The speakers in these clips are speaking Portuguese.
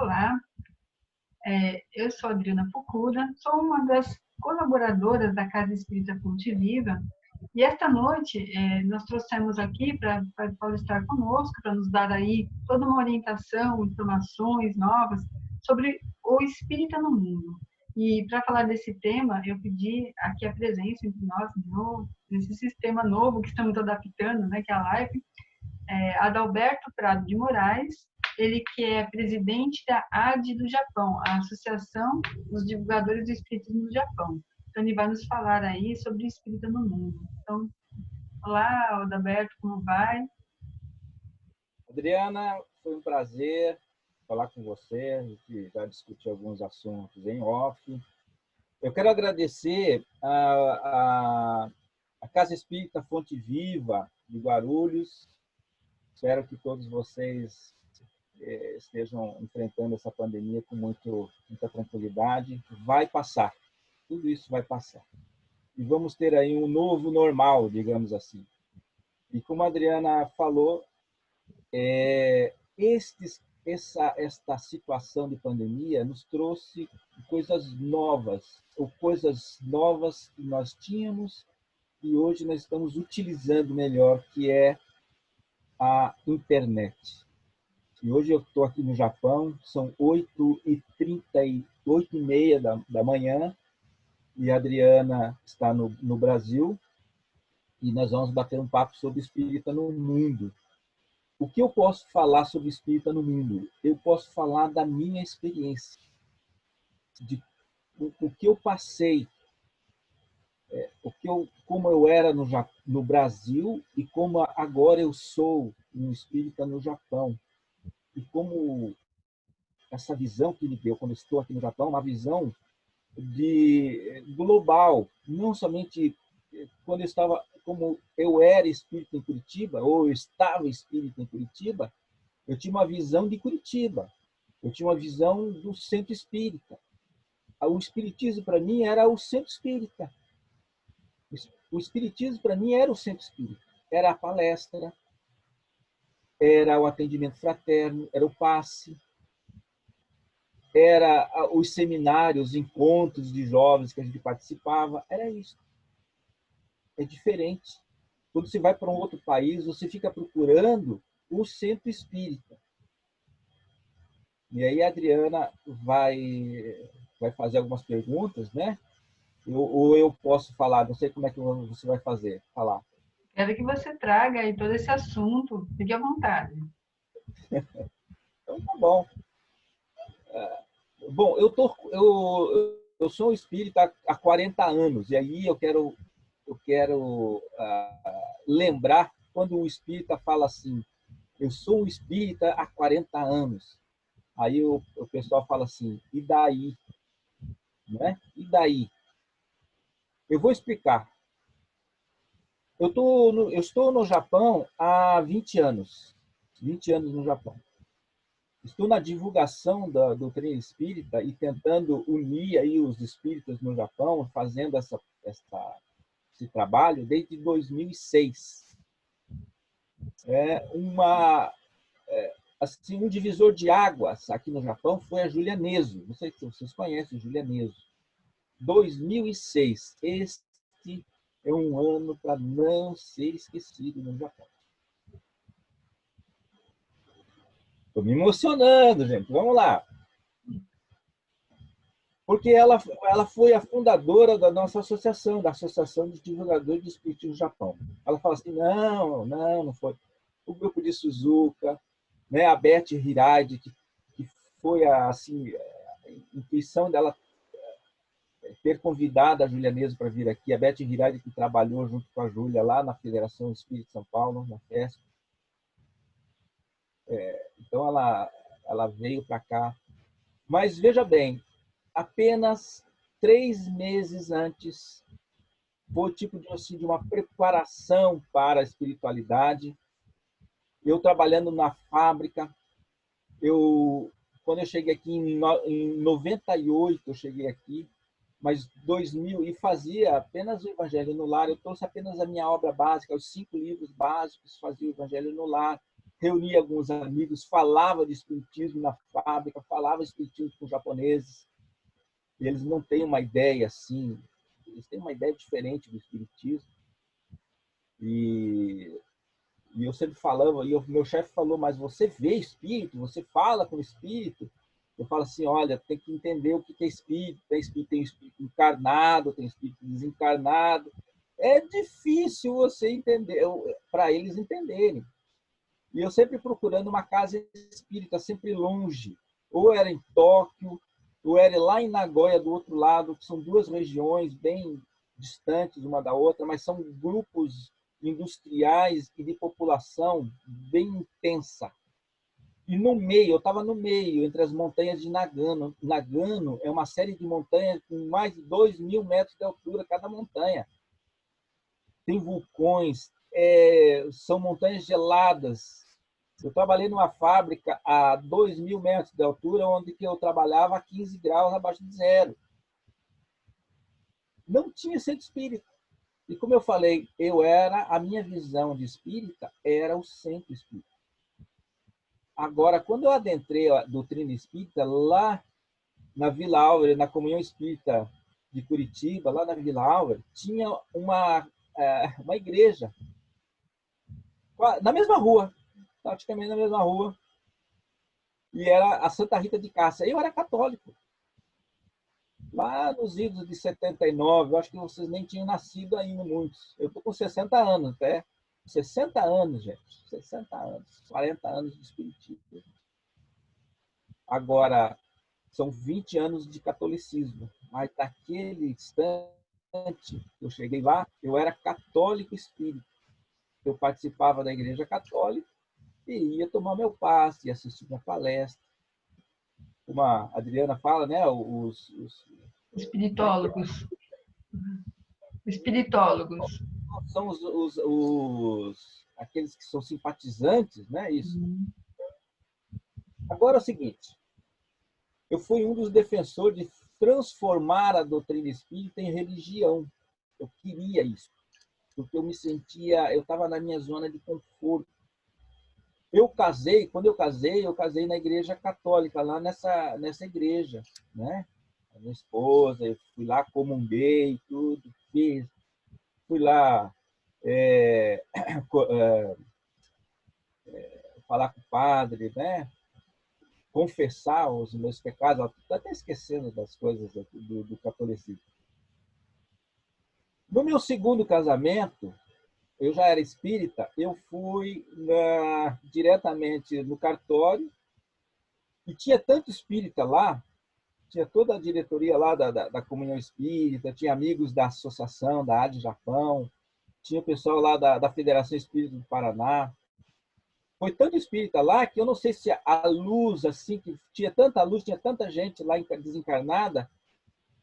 Olá, eu sou Adriana Fukuda, sou uma das colaboradoras da Casa Espírita Fonte Viva, e esta noite nós trouxemos aqui para Paulo estar conosco, para nos dar aí toda uma orientação, informações novas sobre o espírita no mundo. E para falar desse tema, eu pedi aqui a presença entre nós, de novo, desse sistema novo que estamos adaptando, né, que é a live, Adalberto Prado de Moraes, ele que é presidente da AD do Japão, a Associação dos Divulgadores do Espiritismo do Japão. Então, ele vai nos falar aí sobre o espírita no mundo. Então, olá, Adalberto, como vai? Adriana, foi um prazer falar com você. A gente já discutiu alguns assuntos em off. Eu quero agradecer a Casa Espírita Fonte Viva de Guarulhos. Espero que todos vocês estejam enfrentando essa pandemia com muita tranquilidade. Vai passar, tudo isso vai passar. E vamos ter aí um novo normal, digamos assim. E como a Adriana falou, esta situação de pandemia nos trouxe coisas novas, ou coisas novas que nós tínhamos e hoje nós estamos utilizando melhor, que é a internet. E hoje eu estou aqui no Japão, são 8h30, 8h30 da manhã, e a Adriana está no Brasil, e nós vamos bater um papo sobre espírita no mundo. O que eu posso falar sobre espírita no mundo? Eu posso falar da minha experiência, de o que eu passei, como eu era no Brasil e como agora eu sou um espírita no Japão. E como essa visão que me deu quando eu estou aqui no Japão, uma visão de global, não somente quando eu estava, como eu era espírita em Curitiba, ou eu estava espírita em Curitiba, eu tinha uma visão de Curitiba, eu tinha uma visão do centro espírita. O espiritismo para mim era o centro espírita. O espiritismo para mim era o centro espírita. Era a palestra, era o atendimento fraterno, era o passe, era os seminários, os encontros de jovens que a gente participava. Era isso. É diferente. Quando você vai para um outro país, você fica procurando o centro espírita. E aí a Adriana vai fazer algumas perguntas, né? Ou eu posso falar, não sei como é que você vai falar. Quero que você traga aí todo esse assunto, fique à vontade. Então tá bom. Bom, eu sou um espírita há 40 anos, e aí eu quero lembrar quando o espírita fala assim, eu sou um espírita há 40 anos. Aí o pessoal fala assim, e daí? Né? E daí? Eu vou explicar. Eu estou no Japão há 20 anos. 20 anos no Japão. Estou na divulgação da doutrina espírita e tentando unir aí os espíritas no Japão, fazendo esse trabalho desde 2006. Assim, um divisor de águas aqui no Japão foi a Júlia Neso. Não sei se vocês conhecem a Júlia Neso. 2006. Este é um ano para não ser esquecido no Japão. Estou me emocionando, gente. Vamos lá. Porque ela foi a fundadora da nossa associação, da Associação de Divulgadores de Espiritismo no Japão. Ela fala assim, não foi. O grupo de Suzuka, né, a Beth Hiradi, que foi assim, a intuição dela ter convidado a Júlia Neso para vir aqui, a Beth Hiradi que trabalhou junto com a Júlia lá na Federação Espírita de São Paulo, na FESP. Então ela veio para cá. Mas veja bem, apenas 3 meses antes foi tipo de uma preparação para a espiritualidade. Eu trabalhando na fábrica, quando eu cheguei aqui em 98, eu cheguei aqui, mas 2000, e fazia apenas o Evangelho no Lar. Eu trouxe apenas a minha obra básica, os 5 livros básicos, fazia o Evangelho no Lar. reunia alguns amigos, falava de espiritismo na fábrica, falava de espiritismo com japoneses. E eles não têm uma ideia assim, eles têm uma ideia diferente do espiritismo. E eu sempre falava, e o meu chefe falou, mas você vê espírito, você fala com espírito? Eu falo assim, olha, tem que entender o que é espírito. Tem espírito encarnado, tem espírito desencarnado. É difícil você entender, para eles entenderem. E eu sempre procurando uma casa espírita, sempre longe. Ou era em Tóquio, ou era lá em Nagoya, do outro lado, que são duas regiões bem distantes uma da outra, mas são grupos industriais e de população bem intensa. E no meio, eu estava no meio, entre as montanhas de Nagano. Nagano é uma série de montanhas com mais de 2.000 metros de altura cada montanha. Tem vulcões, são montanhas geladas. Eu trabalhei numa fábrica a 2.000 metros de altura, onde eu trabalhava a 15 graus abaixo de zero. Não tinha centro espírita. E como eu falei, a minha visão de espírita era o centro espírita. Agora, quando eu adentrei a doutrina espírita lá na Vila Álvares, na Comunhão Espírita de Curitiba, lá na Vila Álvares, tinha uma igreja na mesma rua, praticamente na mesma rua, e era a Santa Rita de Cássia. Eu era católico. Lá nos idos de 79, eu acho que vocês nem tinham nascido ainda, muitos. Eu estou com 60 anos, até. 60 anos, gente. 60 anos. 40 anos de espiritismo. Agora, são 20 anos de catolicismo. Mas naquele instante que eu cheguei lá, eu era católico espírita. Eu participava da igreja católica e ia tomar meu passe, ia assistir uma palestra. Como a Adriana fala, né? Espiritólogos. Espiritólogos. São aqueles que são simpatizantes, né? Isso. Agora é o seguinte, eu fui um dos defensores de transformar a doutrina espírita em religião. Eu queria isso, porque eu estava na minha zona de conforto. Quando eu casei na igreja católica, lá nessa igreja, né? A minha esposa, eu fui lá, comunguei, tudo, fiz. Fui lá falar com o padre, né? Confessar os meus pecados. Estou até esquecendo das coisas do catolicismo. No meu segundo casamento, eu já era espírita, eu fui diretamente no cartório e tinha tanto espírita lá, tinha toda a diretoria lá da Comunhão Espírita, tinha amigos da associação, da AD Japão, tinha o pessoal lá da Federação Espírita do Paraná. Foi tanto espírita lá que eu não sei se a luz, assim, que tinha tanta luz, tinha tanta gente lá desencarnada,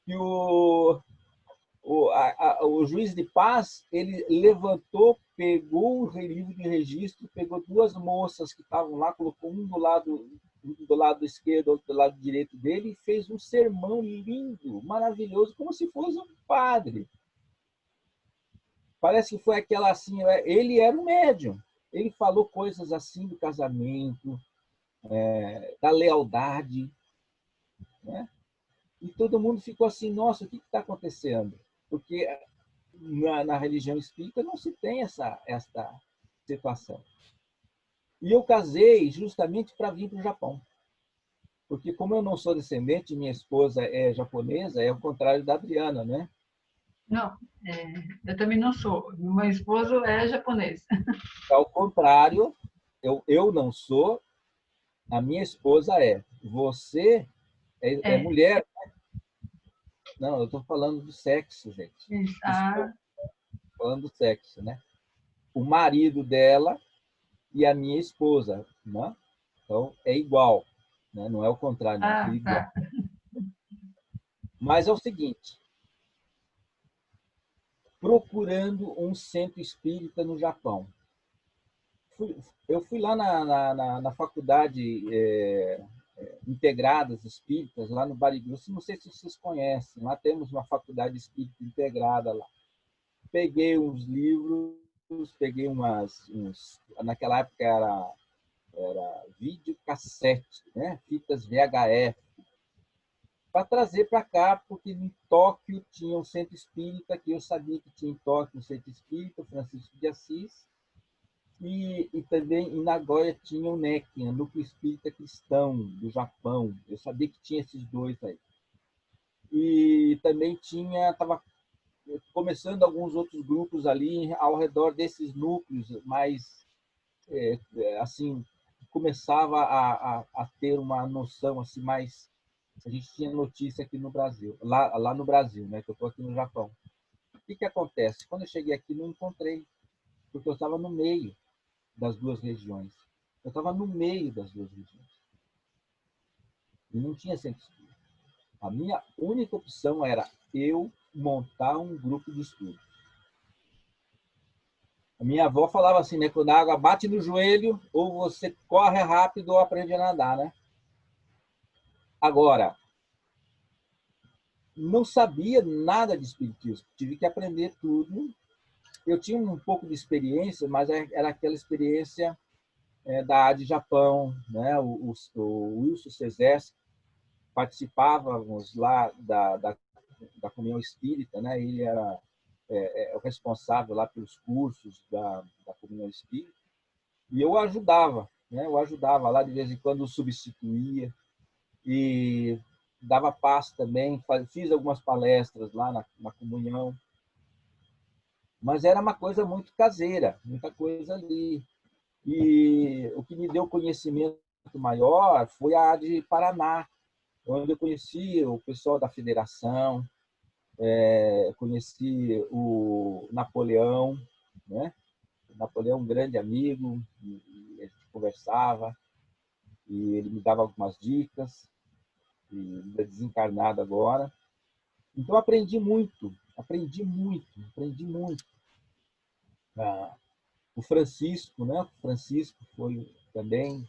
que o juiz de paz, ele levantou, pegou o livro de registro, pegou duas moças que estavam lá, colocou um do lado esquerdo, outro do lado direito dele, e fez um sermão lindo, maravilhoso, como se fosse um padre. Parece que foi aquela assim, ele era um médium. Ele falou coisas assim do casamento, da lealdade, né? E todo mundo ficou assim, nossa, o que está acontecendo? Porque na religião espírita não se tem esta situação. E eu casei justamente para vir para o Japão. Porque como eu não sou descendente, minha esposa é japonesa, é o contrário da Adriana, né? Não, eu também não sou. Meu esposo é japonês. Ao contrário, eu não sou, a minha esposa é. Você é mulher. Não, eu estou falando do sexo, gente. Estou falando do sexo, né? O marido dela e a minha esposa, né? Então, é igual, né? Não é o contrário, não, é igual. Tá. Mas é o seguinte, procurando um centro espírita no Japão. Eu fui lá na faculdade Integradas Espíritas, lá no Barigui. Não sei se vocês conhecem, lá temos uma faculdade espírita integrada lá. Peguei uns livros, peguei naquela época era era videocassete, né? Fitas VHF, para trazer para cá, porque em Tóquio tinha um centro espírita, que eu sabia que tinha em Tóquio um centro espírita, Francisco de Assis, e também em Nagoya tinha o NEC, o Núcleo Espírita Cristão, do Japão. Eu sabia que tinha esses dois aí. E também estava começando alguns outros grupos ali ao redor desses núcleos, mas assim, começava a ter uma noção assim mais. A gente tinha notícia aqui no Brasil, lá no Brasil, né? Que eu estou aqui no Japão. O que acontece? Quando eu cheguei aqui, não encontrei, porque eu estava no meio das duas regiões. Eu estava no meio das duas regiões. E não tinha centro espírita. A minha única opção era eu montar um grupo de estudo. A minha avó falava assim, né? Quando a água bate no joelho, ou você corre rápido ou aprende a nadar, né? Agora, não sabia nada de espiritismo. Tive que aprender tudo. Eu tinha um pouco de experiência, mas era aquela experiência da AD Japão, né? O Wilson Cesés, participávamos lá da comunhão espírita, né? Ele era o responsável lá pelos cursos da comunhão espírita, e eu ajudava, né? Eu ajudava lá, de vez em quando substituía, e dava passe também, fiz algumas palestras lá na comunhão, mas era uma coisa muito caseira, muita coisa ali. E o que me deu conhecimento maior foi a de Paraná, onde eu conheci o pessoal da federação, conheci o Napoleão, né? O Napoleão é um grande amigo, e a gente conversava, e ele me dava algumas dicas, e ele é desencarnado agora. Então aprendi muito, aprendi muito. O Francisco, né? O Francisco foi também,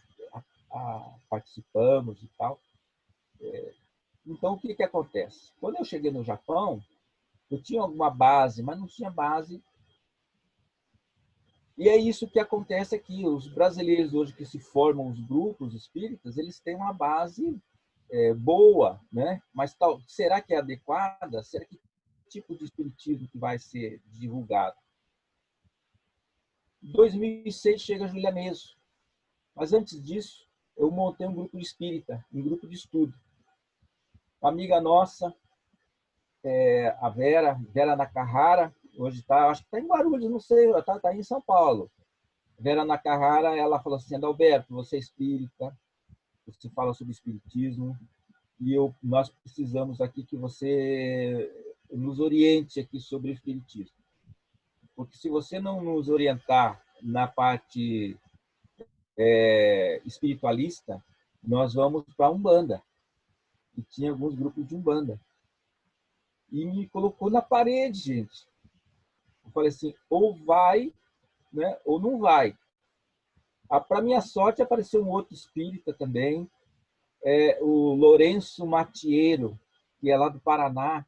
participamos e tal. Então, o que acontece? Quando eu cheguei no Japão, eu tinha alguma base, mas não tinha base. E é isso que acontece aqui. Os brasileiros hoje que se formam os grupos espíritas, eles têm uma base boa, né? Mas será que é adequada? Será que tipo de espiritismo que vai ser divulgado? Em 2006 chega Julia Neso. Mas antes disso, eu montei um grupo espírita, um grupo de estudo. Uma amiga nossa, a Vera Nakahara, hoje está, acho que está em Guarulhos, não sei, está em São Paulo. Vera Nakahara, ela falou assim, Adalberto, você é espírita, você fala sobre espiritismo, e nós precisamos aqui que você nos oriente aqui sobre o espiritismo. Porque se você não nos orientar na parte espiritualista, nós vamos para a Umbanda. E tinha alguns grupos de Umbanda. E me colocou na parede, gente. Eu falei assim, ou vai, né, ou não vai. Para minha sorte, apareceu um outro espírita também, o Lourenço Matiero, que é lá do Paraná.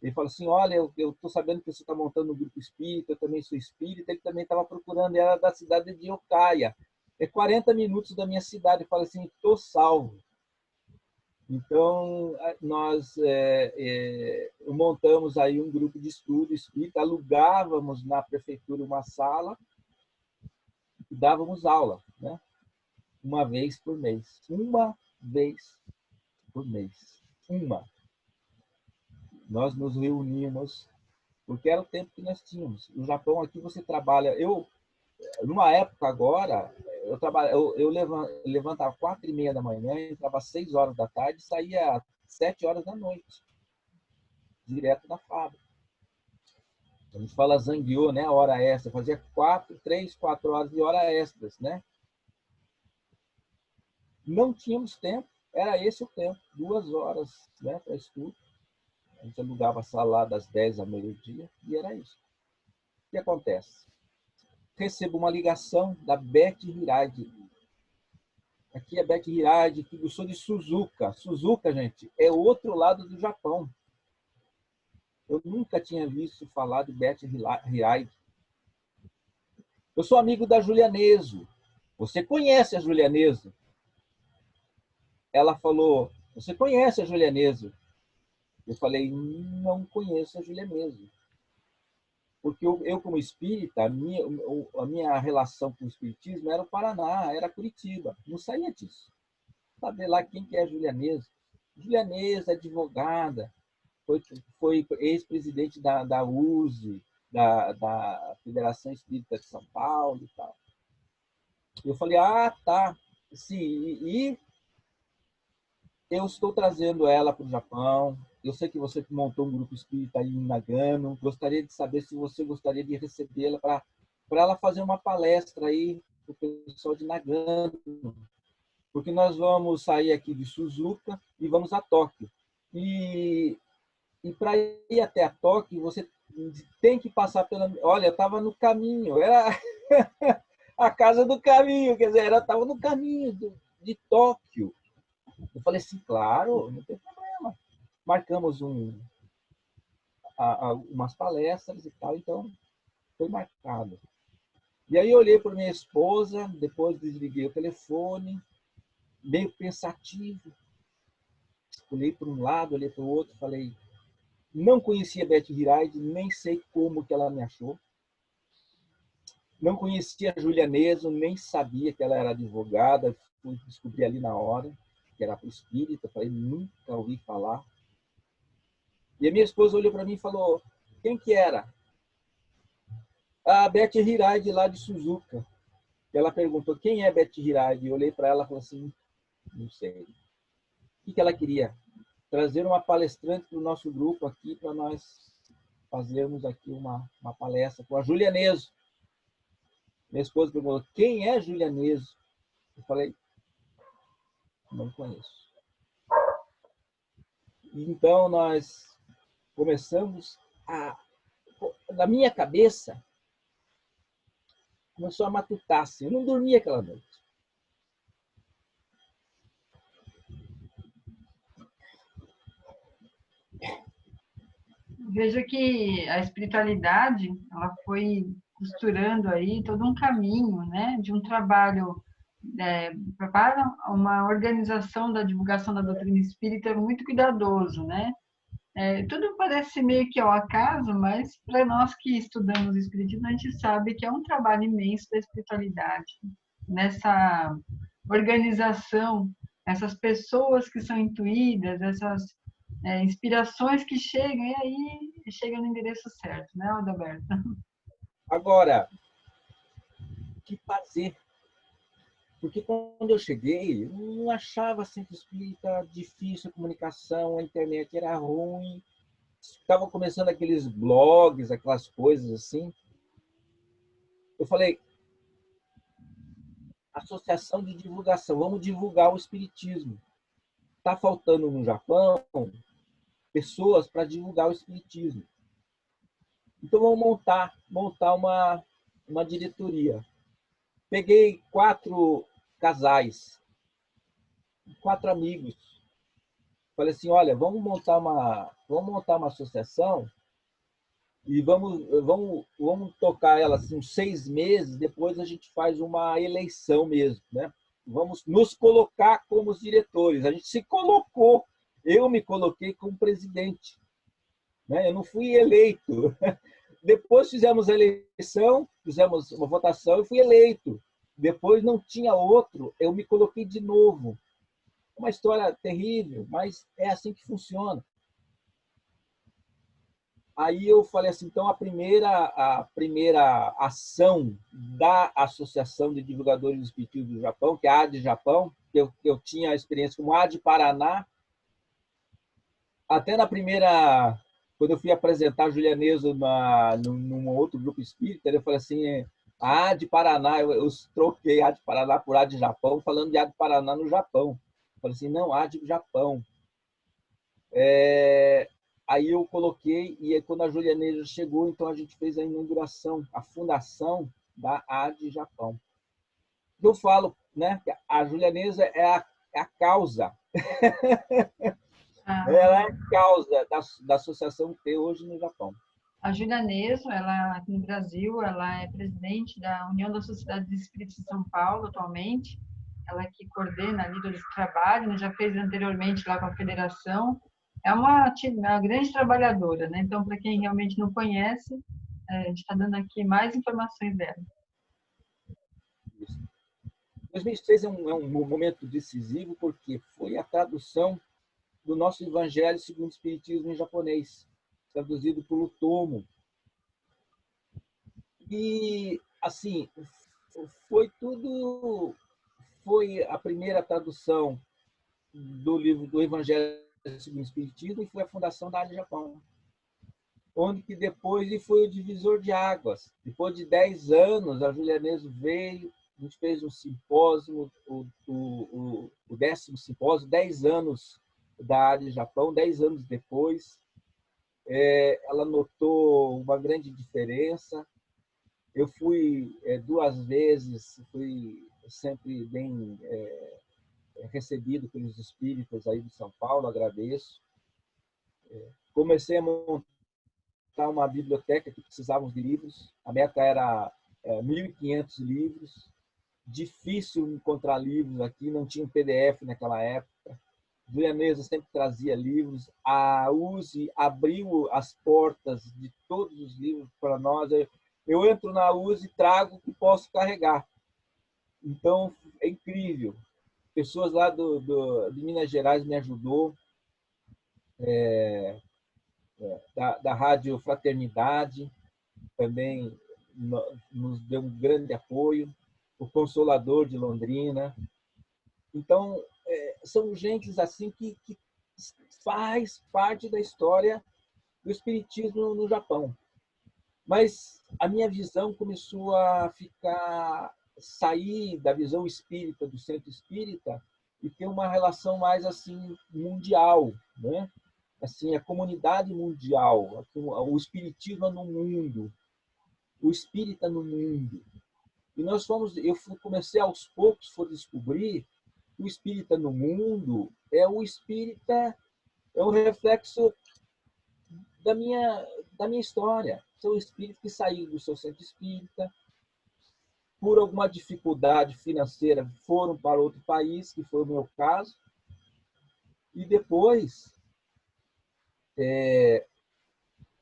Ele falou assim, olha, eu estou sabendo que você está montando um grupo espírita, eu também sou espírita. Ele também estava procurando, era da cidade de Ocaia. É 40 minutos da minha cidade. Eu falei assim, estou salvo. Então, nós montamos aí um grupo de estudo espírita, alugávamos na prefeitura uma sala e dávamos aula, né? Uma vez por mês. Uma vez por mês. Uma. Nós nos reuníamos, porque era o tempo que nós tínhamos. No Japão, aqui você trabalha... numa época agora, eu levantava 4h30 da manhã, entrava às 6 horas da tarde e saía às 7 horas da noite, direto da fábrica. A gente fala zangueou, né? Hora extra. Fazia 3, 4 horas de hora extras, né? Não tínhamos tempo, era esse o tempo, 2 horas, né, para estudo. A gente alugava a sala lá das 10 ao meio-dia e era isso. O que acontece? Recebo uma ligação da Beth Hirade. Aqui é Beth Hirade, que eu sou de Suzuka. Suzuka, gente, é o outro lado do Japão. Eu nunca tinha visto falar de Beth Hirade. Eu sou amigo da Julia Neso. você conhece a Julianesa? Ela falou, você conhece a Julianesa? Eu falei, não conheço a Julianesa. Porque eu como espírita, a minha relação com o espiritismo era o Paraná, era Curitiba. Não saía disso. Saber lá quem que é a Julianesa. Julianesa, advogada, foi ex-presidente da USE, da Federação Espírita de São Paulo e tal. Eu falei, ah, tá. Sim, e eu estou trazendo ela para o Japão. Eu sei que você montou um grupo espírita aí em Nagano. Gostaria de saber se você gostaria de recebê-la para ela fazer uma palestra aí para o pessoal de Nagano. Porque nós vamos sair aqui de Suzuka e vamos a Tóquio. E para ir até a Tóquio, você tem que passar pela... Olha, eu estava no caminho, era a casa do caminho, quer dizer, eu estava no caminho de Tóquio. Eu falei assim, claro, não tem problema. Marcamos umas palestras e tal, então foi marcado. E aí eu olhei para minha esposa, depois desliguei o telefone, meio pensativo. Olhei para um lado, olhei para o outro, falei, não conhecia Beth Hiraide, nem sei como que ela me achou. Não conhecia a Júlia Neso, nem sabia que ela era advogada, fui descobrir ali na hora, que era espírita, falei, nunca ouvi falar. E a minha esposa olhou para mim e falou, quem que era? A Beth Hiraide, lá de Suzuka. Ela perguntou, quem é Beth Hiraide? Eu olhei para ela e falei assim, não sei. O que ela queria? Trazer uma palestrante para o nosso grupo aqui, para nós fazermos aqui uma palestra com a Júlia Neso. Minha esposa perguntou, quem é Júlia Neso? Eu falei, não conheço. Então, nós começamos na minha cabeça, começou a matutar assim. Eu não dormia aquela noite. Veja que a espiritualidade, ela foi costurando aí todo um caminho, né, de um trabalho para uma organização da divulgação da doutrina espírita muito cuidadoso, né? Tudo parece meio que ao acaso, mas para nós que estudamos o espiritismo, a gente sabe que é um trabalho imenso da espiritualidade, nessa organização, essas pessoas que são intuídas, essas inspirações que chegam, e aí chega no endereço certo, né, Adalberto? Agora, o que fazer? Porque quando eu cheguei, eu não achava centro espírita difícil a comunicação, a internet era ruim. Estavam começando aqueles blogs, aquelas coisas assim. Eu falei, associação de divulgação, vamos divulgar o espiritismo. Está faltando no Japão pessoas para divulgar o espiritismo. Então vamos montar uma diretoria. Peguei 4 casais, 4 amigos. Falei assim, olha, vamos montar uma associação e vamos tocar ela assim, uns 6 meses, depois a gente faz uma eleição mesmo, né? Vamos nos colocar como os diretores. A gente se colocou, eu me coloquei como presidente, né? Eu não fui eleito. Depois fizemos a eleição, fizemos uma votação e fui eleito. Depois não tinha outro, eu me coloquei de novo. Uma história terrível, mas é assim que funciona. Aí eu falei assim, então a primeira ação da Associação de Divulgadores Espiritistas do Japão, que é a AD Japão, que eu tinha a experiência como AD Paraná, até na primeira, quando eu fui apresentar a Júlia Neso num outro grupo espírita, eu falei assim, a AD Paraná, eu troquei AD Paraná por AD Japão, falando de AD Paraná no Japão. Eu falei assim, não, AD Japão. Aí eu coloquei, e aí, quando a Júlia Neso chegou, então a gente fez a inauguração, a fundação da AD Japão. Eu falo, né, que a Júlia Neso é a causa. Ela é a causa da associação que tem hoje no Japão. A Júlia Neso, ela aqui no Brasil, ela é presidente da União das Sociedades Espíritas de São Paulo atualmente. Ela que coordena ali todo esse trabalho, né? Já fez anteriormente lá com a federação. É uma grande trabalhadora, né? Então, para quem realmente não conhece, a gente está dando aqui mais informações dela. 2006 é um momento decisivo porque foi a tradução do nosso Evangelho segundo o Espiritismo em japonês, traduzido por Tomo. E, assim, foi tudo... Foi a primeira tradução do livro do Evangelho segundo o Espiritismo e foi a fundação da Área Japão, onde que depois ele foi o divisor de águas. Depois de 10 anos, a Júlia Neso veio, a gente fez um simpósio, o 10º simpósio, 10 anos da Área Japão, 10 anos depois, ela notou uma grande diferença. Eu fui 2 vezes, fui sempre bem recebido pelos espíritas aí de São Paulo, agradeço. Comecei a montar uma biblioteca que precisávamos de livros. A meta era 1.500 livros. Difícil encontrar livros aqui, não tinha um PDF naquela época. Júlia Neso sempre trazia livros. A USE abriu as portas de todos os livros para nós. Eu entro na USE e trago o que posso carregar. Então, é incrível. Pessoas lá de Minas Gerais me ajudou, da Rádio Fraternidade também nos deu um grande apoio, o Consolador de Londrina. Então, são gentes assim que faz parte da história do espiritismo no Japão. Mas a minha visão começou a sair da visão espírita, do centro espírita, e ter uma relação mais assim mundial, né? Assim, a comunidade mundial, o espiritismo no mundo, o espírita no mundo. E comecei aos poucos a descobrir que o espírita no mundo é o reflexo da minha história. São espíritos que saíram do seu centro espírita, por alguma dificuldade financeira, foram para outro país, que foi o meu caso, e depois,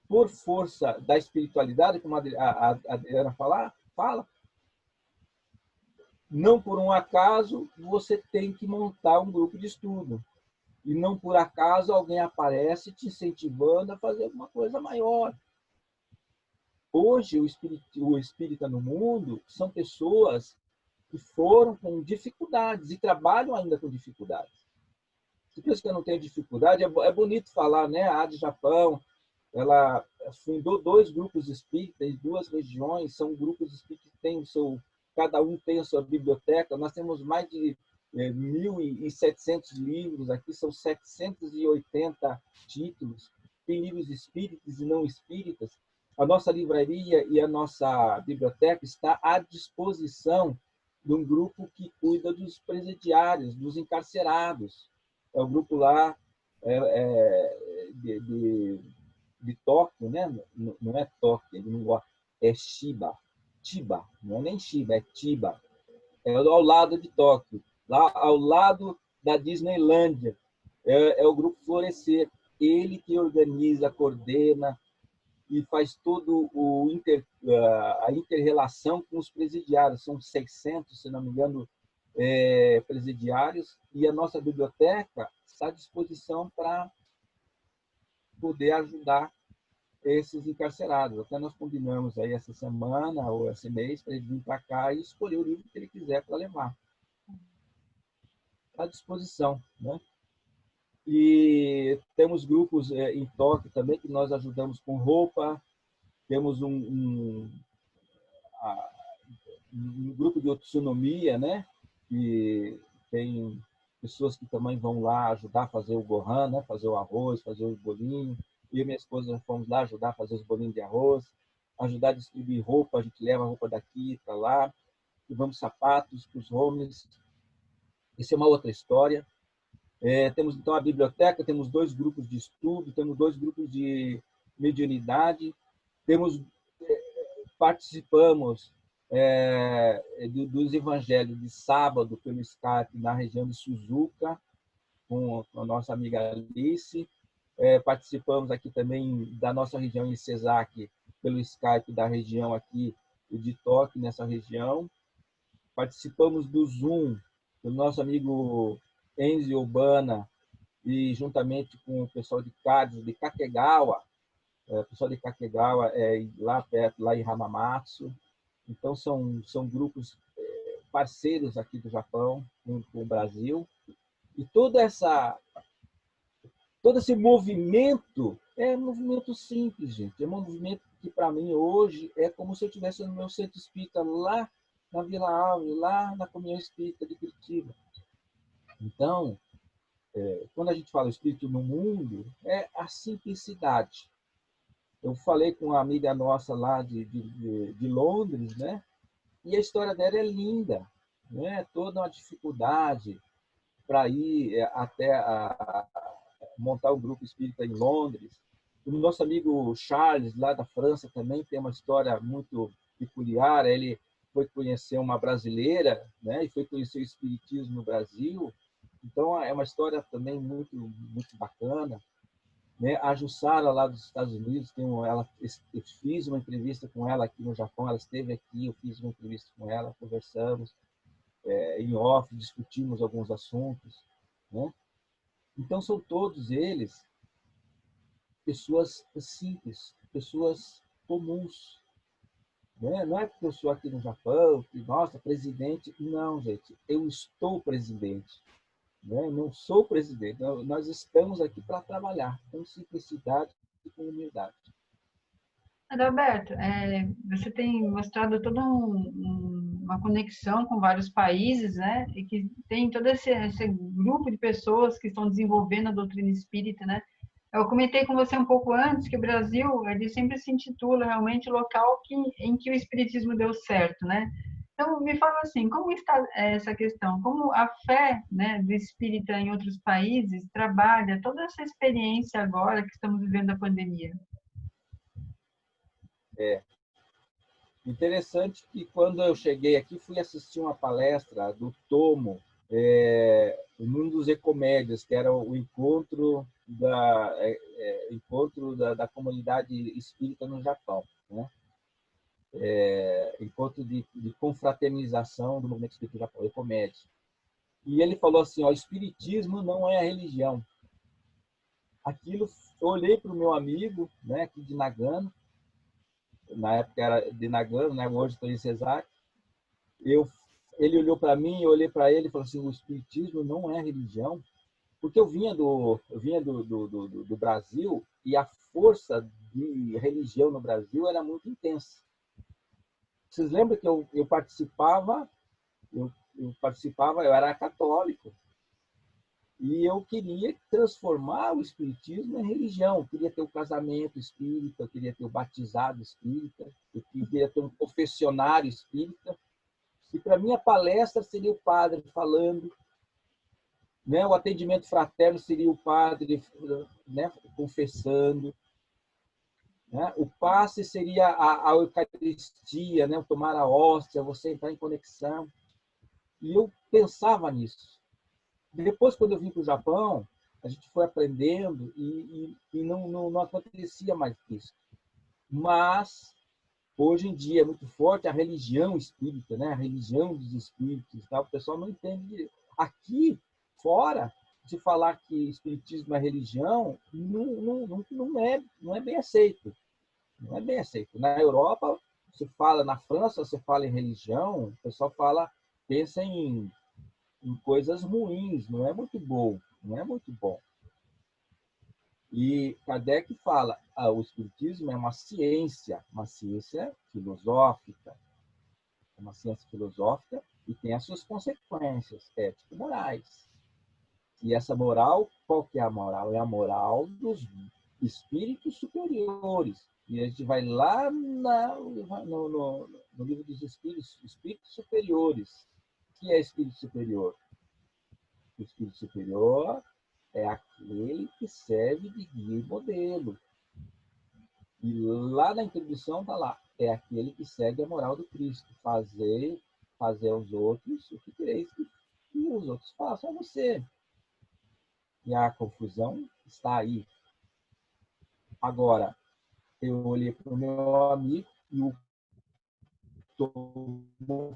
por força da espiritualidade, como a Adriana fala, não por um acaso você tem que montar um grupo de estudo. E não por acaso alguém aparece te incentivando a fazer alguma coisa maior. Hoje, o espírita no mundo são pessoas que foram com dificuldades e trabalham ainda com dificuldades. Se pensa que eu não tenho dificuldade, é bonito falar, né? A AD Japão, ela fundou 2 grupos espíritas em 2 regiões, são grupos espíritas que têm cada um tem a sua biblioteca. Nós temos mais de 1.700 livros aqui, são 780 títulos, tem livros espíritas e não espíritas. A nossa livraria e a nossa biblioteca está à disposição de um grupo que cuida dos presidiários, dos encarcerados. É o grupo lá de Tóquio, né? Não é Tóquio, ele não gosta, é Chiba, não é nem Chiba, é Chiba. É ao lado de Tóquio, lá ao lado da Disneylândia. É o Grupo Florescer, ele que organiza, coordena e faz todo a inter-relação com os presidiários. São 600, se não me engano, presidiários, e a nossa biblioteca está à disposição para poder ajudar esses encarcerados. Até nós combinamos aí essa semana ou esse mês para ele vir para cá e escolher o livro que ele quiser para levar. À disposição, né? E temos grupos em Tóquio também que nós ajudamos com roupa. Temos um grupo de autonomia, né? Que tem pessoas que também vão lá ajudar a fazer o gohan, né? Fazer o arroz, fazer o bolinho. Eu e minha esposa fomos lá ajudar a fazer os bolinhos de arroz, ajudar a distribuir roupa. A gente leva a roupa daqui para lá, levamos sapatos para os homeless. Isso é uma outra história. Temos, então, a biblioteca, temos 2 grupos de estudo, temos 2 grupos de mediunidade, Temos, participamos dos evangelhos de sábado pelo Skype na região de Suzuka, com a nossa amiga Alice. Participamos aqui também da nossa região em Cesac, pelo Skype da região aqui de Tóquio, nessa região. Participamos do Zoom, do nosso amigo Enzo Urbana, e juntamente com o pessoal de Cádiz, de Kakegawa, o pessoal de Kakegawa é lá perto, lá em Hamamatsu. Então, são grupos parceiros aqui do Japão, com o Brasil. E todo esse movimento é um movimento simples, gente. É um movimento que, para mim, hoje, é como se eu estivesse no meu centro espírita, lá na Vila Alves, lá na Comunhão Espírita de Curitiba. Então, quando a gente fala espírito no mundo, é a simplicidade. Eu falei com uma amiga nossa lá de Londres, né? E a história dela é linda, né? Toda uma dificuldade para ir até montar um grupo espírita em Londres. O nosso amigo Charles, lá da França, também tem uma história muito peculiar. Ele foi conhecer uma brasileira, né? E foi conhecer o espiritismo no Brasil. Então, é uma história também muito, muito bacana. Né? A Jussara, lá dos Estados Unidos, eu fiz uma entrevista com ela aqui no Japão, ela esteve aqui, eu fiz uma entrevista com ela, conversamos em off, discutimos alguns assuntos. Né? Então, são todos eles pessoas simples, pessoas comuns. Né? Não é porque eu sou aqui no Japão, que, nossa, presidente. Não, gente, eu estou presidente. Né? Não sou presidente, nós estamos aqui para trabalhar com simplicidade e com humildade. Adalberto, você tem mostrado toda uma conexão com vários países, né? E que tem todo esse grupo de pessoas que estão desenvolvendo a doutrina espírita, né? Eu comentei com você um pouco antes que o Brasil, ele sempre se intitula realmente o local em que o espiritismo deu certo, né? Então, me fala assim, como está essa questão? Como a fé, né, do espírita em outros países trabalha toda essa experiência agora que estamos vivendo a pandemia? É interessante que quando eu cheguei aqui, fui assistir uma palestra do Tomo, o Mundo dos Ecomédias, que era o encontro da comunidade espírita no Japão, né? Encontro de confraternização do movimento espírita no Japão, Ecomédia. E ele falou assim, ó, o espiritismo não é a religião. Aquilo, eu olhei para o meu amigo, né, aqui de Nagano, na época era de Nagano, né, hoje estou em Cesac. Ele olhou para mim, eu olhei para ele e falou assim, o espiritismo não é religião, porque eu vinha do Brasil e a força de religião no Brasil era muito intensa. Vocês lembram que eu participava, eu era católico, e eu queria transformar o espiritismo em religião. Eu queria ter o casamento espírita, eu queria ter o batizado espírita, eu queria ter um confessionário espírita. E para mim a palestra seria o padre falando, né? O atendimento fraterno seria o padre, né, confessando. Né? O passe seria a Eucaristia, né? Tomar a hóstia, você entrar em conexão. E eu pensava nisso. Depois, quando eu vim para o Japão, a gente foi aprendendo e não acontecia mais isso. Mas, hoje em dia, é muito forte a religião espírita, né? A religião dos espíritos. Tá? O pessoal não entende. Aqui, fora, se falar que espiritismo é religião, não é bem aceito. Não é bem aceito. Na Europa, você fala, na França, você fala em religião, o pessoal pensa em coisas ruins, não é muito bom, não é muito bom. E Kardec fala, o espiritismo é uma ciência filosófica, é uma ciência filosófica e tem as suas consequências ético-morais. E essa moral, qual que é a moral? É a moral dos espíritos superiores. E a gente vai lá no livro dos espíritos superiores. O que é espírito superior? O espírito superior é aquele que serve de guia e modelo. E lá na introdução está lá, é aquele que segue a moral do Cristo, fazer aos outros o que quereis que os outros façam a você. E a confusão está aí. Agora, eu olhei para o meu amigo e o Tom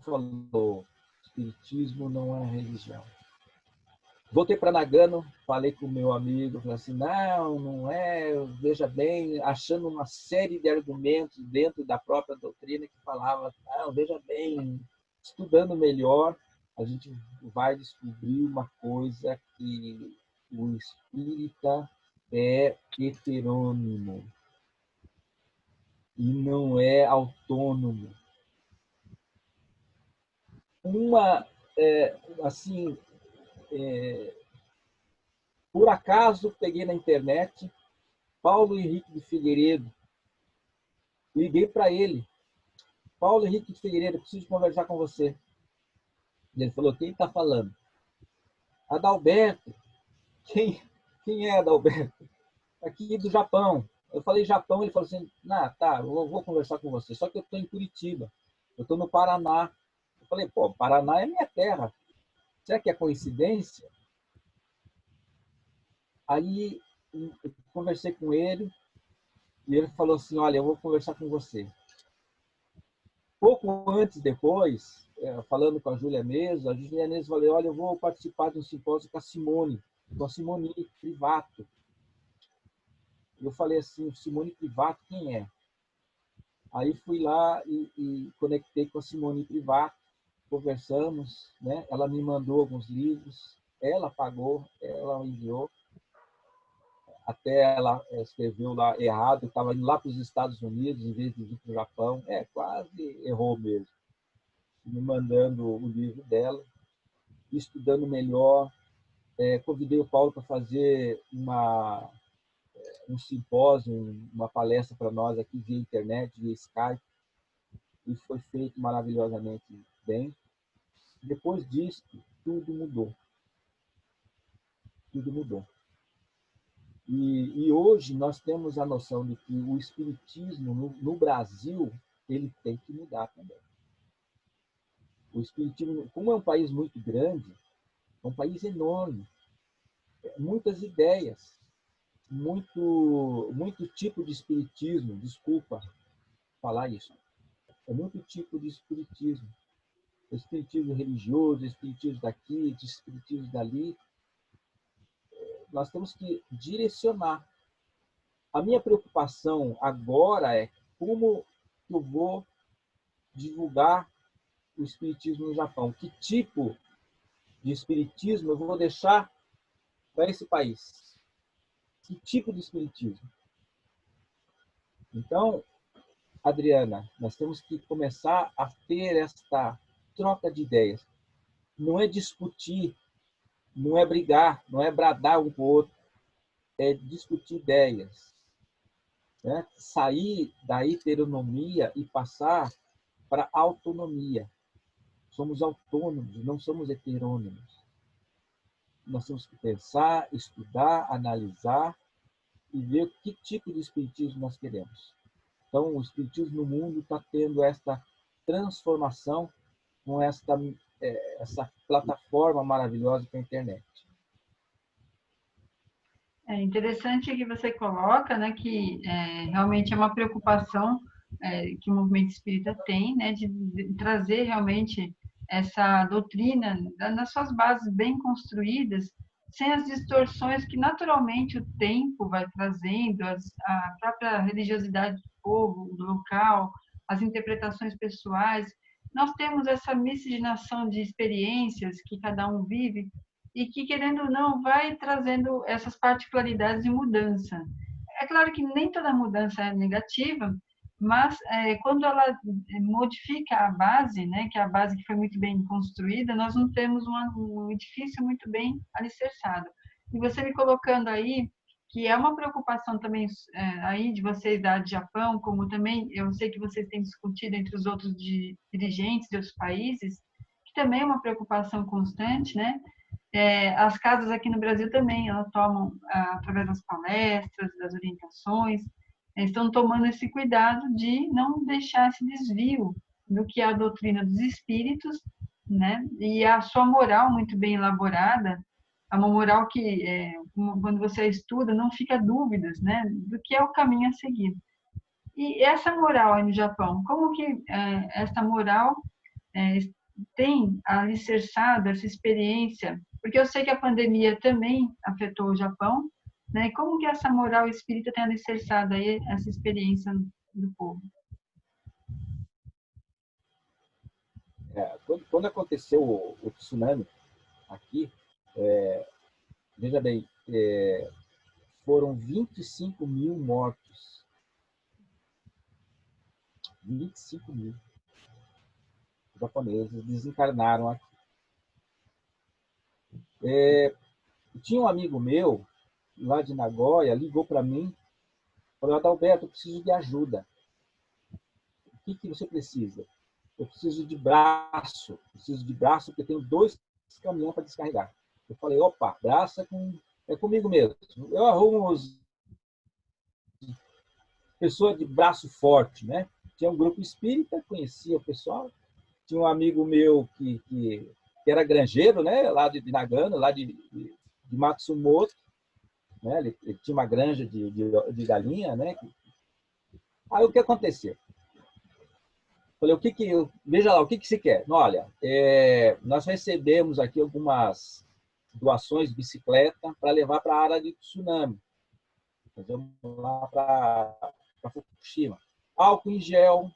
falou: Espiritismo não é religião. Voltei para Nagano, falei com o meu amigo, falei assim, não é, veja bem, achando uma série de argumentos dentro da própria doutrina que falava, veja bem, estudando melhor, a gente vai descobrir uma coisa que o espírita é heterônimo e não é autônomo. Assim, por acaso, peguei na internet Paulo Henrique de Figueiredo. Liguei para ele. Paulo Henrique de Figueiredo, preciso conversar com você. Ele falou, quem está falando? Adalberto. Quem é Adalberto? Aqui do Japão. Eu falei Japão, ele falou assim, tá, eu vou conversar com você. Só que eu estou em Curitiba. Eu estou no Paraná. Eu falei, pô, Paraná é minha terra. Será que é coincidência? Aí eu conversei com ele e ele falou assim, olha, eu vou conversar com você. Pouco antes, depois, falando com a Júlia Mesa falou, olha, eu vou participar de um simpósio com a Simone Privato. Eu falei assim, Simone Privato, quem é? Aí fui lá e conectei com a Simone Privato, conversamos, né? Ela me mandou alguns livros, ela pagou, ela enviou, até ela escreveu lá errado, estava indo lá para os Estados Unidos em vez de ir para o Japão, quase errou mesmo. Me mandando o livro dela, estudando melhor. Convidei o Paulo para fazer um simpósio, uma palestra para nós aqui via internet, via Skype, e foi feito maravilhosamente bem. Depois disso, tudo mudou. Tudo mudou. E hoje nós temos a noção de que o espiritismo no Brasil ele tem que mudar também. O espiritismo, como é um país muito grande, é um país enorme, muitas ideias, muito tipo de espiritismo, desculpa falar isso, é muito tipo de espiritismo. Espiritismo religioso, espiritismo daqui, espiritismo dali. Nós temos que direcionar. A minha preocupação agora é como eu vou divulgar o espiritismo no Japão. Que tipo de espiritismo eu vou deixar para esse país? Que tipo de espiritismo? Então, Adriana, nós temos que começar a ter esta troca de ideias. Não é discutir, não é brigar, não é bradar um com o outro, é discutir ideias. Né? Sair da heteronomia e passar para a autonomia. Somos autônomos, não somos heterônomos. Nós temos que pensar, estudar, analisar e ver que tipo de espiritismo nós queremos. Então, o espiritismo no mundo está tendo esta transformação com essa plataforma maravilhosa que é a internet. É interessante que você coloca, né, que realmente é uma preocupação que o movimento espírita tem, né, de trazer realmente essa doutrina nas suas bases bem construídas, sem as distorções que naturalmente o tempo vai trazendo, a própria religiosidade do povo, do local, as interpretações pessoais. Nós temos essa miscigenação de experiências que cada um vive e que, querendo ou não, vai trazendo essas particularidades de mudança. É claro que nem toda mudança é negativa, mas quando ela modifica a base, né, que é a base que foi muito bem construída, nós não temos um edifício muito bem alicerçado. E você me colocando aí que é uma preocupação também aí de vocês da Japão, como também eu sei que vocês têm discutido entre os outros dirigentes de outros países, que também é uma preocupação constante, né? As casas aqui no Brasil também, elas tomam, através das palestras, das orientações, estão tomando esse cuidado de não deixar esse desvio do que é a doutrina dos espíritos, né? E a sua moral muito bem elaborada, é uma moral que, quando você estuda, não fica dúvidas, né, do que é o caminho a seguir. E essa moral aí no Japão, como que essa moral é, tem alicerçado essa experiência? Porque eu sei que a pandemia também afetou o Japão, né? Como que essa moral espírita tem alicerçado aí essa experiência do povo? Quando aconteceu o tsunami aqui, veja bem, foram 25 mil mortos. 25 mil japoneses desencarnaram aqui. Tinha um amigo meu, lá de Nagoya, ligou para mim, falou: Adalberto, eu preciso de ajuda. O que você precisa? Eu preciso de braço. Preciso de braço porque tenho 2 caminhões para descarregar. Eu falei: opa, braço é comigo mesmo. Eu arrumo pessoas de braço forte, né? Tinha um grupo espírita, conhecia o pessoal. Tinha um amigo meu que era granjeiro, né? Lá de Nagano, lá de Matsumoto. Né? Ele tinha uma granja de galinha, né? Aí o que aconteceu? Falei: veja lá, o que se quer? Olha, nós recebemos aqui algumas doações de bicicleta para levar para a área de tsunami. Nós vamos lá para Fukushima. Álcool em gel,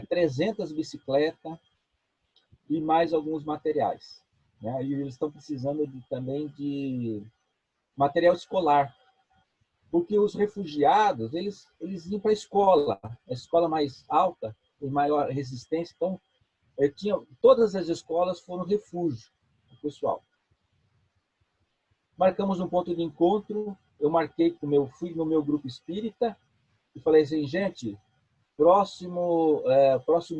300 bicicletas e mais alguns materiais. Né? E eles estão precisando também de material escolar, porque os refugiados eles iam para a escola mais alta e maior resistência. Então, todas as escolas foram refúgio do pessoal. Marcamos um ponto de encontro. Eu fui no meu grupo espírita e falei assim: gente, próximo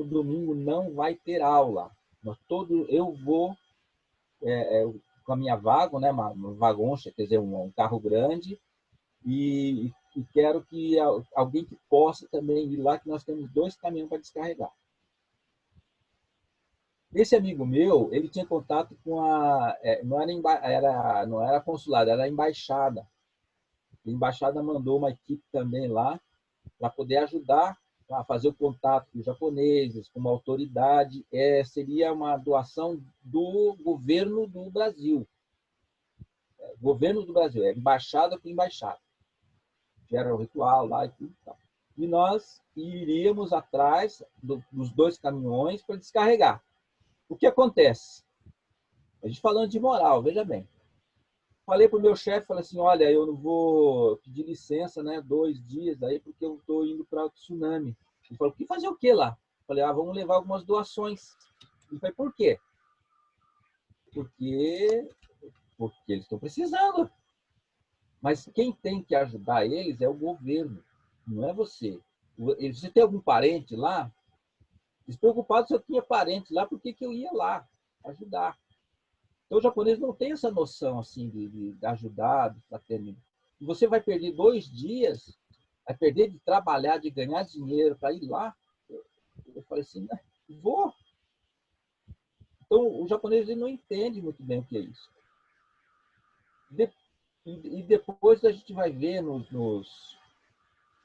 domingo não vai ter aula. Eu vou com a minha vaga, né, uma vagoncha, quer dizer, um carro grande, e quero que alguém que possa também ir lá, que nós temos 2 caminhões para descarregar. Esse amigo meu, ele tinha contato com não era consulado, era a embaixada. A embaixada mandou uma equipe também lá para poder ajudar a fazer o contato com os japoneses, com uma autoridade. Seria uma doação do governo do Brasil. Governo do Brasil, embaixada com embaixada. Era o ritual lá e tudo. E nós iríamos atrás dos 2 caminhões para descarregar. O que acontece? A gente falando de moral, veja bem. Falei para o meu chefe, falei assim: olha, eu não vou pedir licença, né, 2 dias aí, porque eu estou indo para o tsunami. Ele falou: que fazer o que lá? Falei: vamos levar algumas doações. Ele falou: por quê? Porque eles estão precisando. Mas quem tem que ajudar eles é o governo, não é você. Você tem algum parente lá? Despreocupado se eu tinha parente lá, por que eu ia lá ajudar? Então, o japonês não tem essa noção assim de ajudar, de fraternidade. E você vai perder 2 dias, vai perder de trabalhar, de ganhar dinheiro para ir lá. Eu falei assim: vou. Então, o japonês ele não entende muito bem o que é isso. E depois a gente vai ver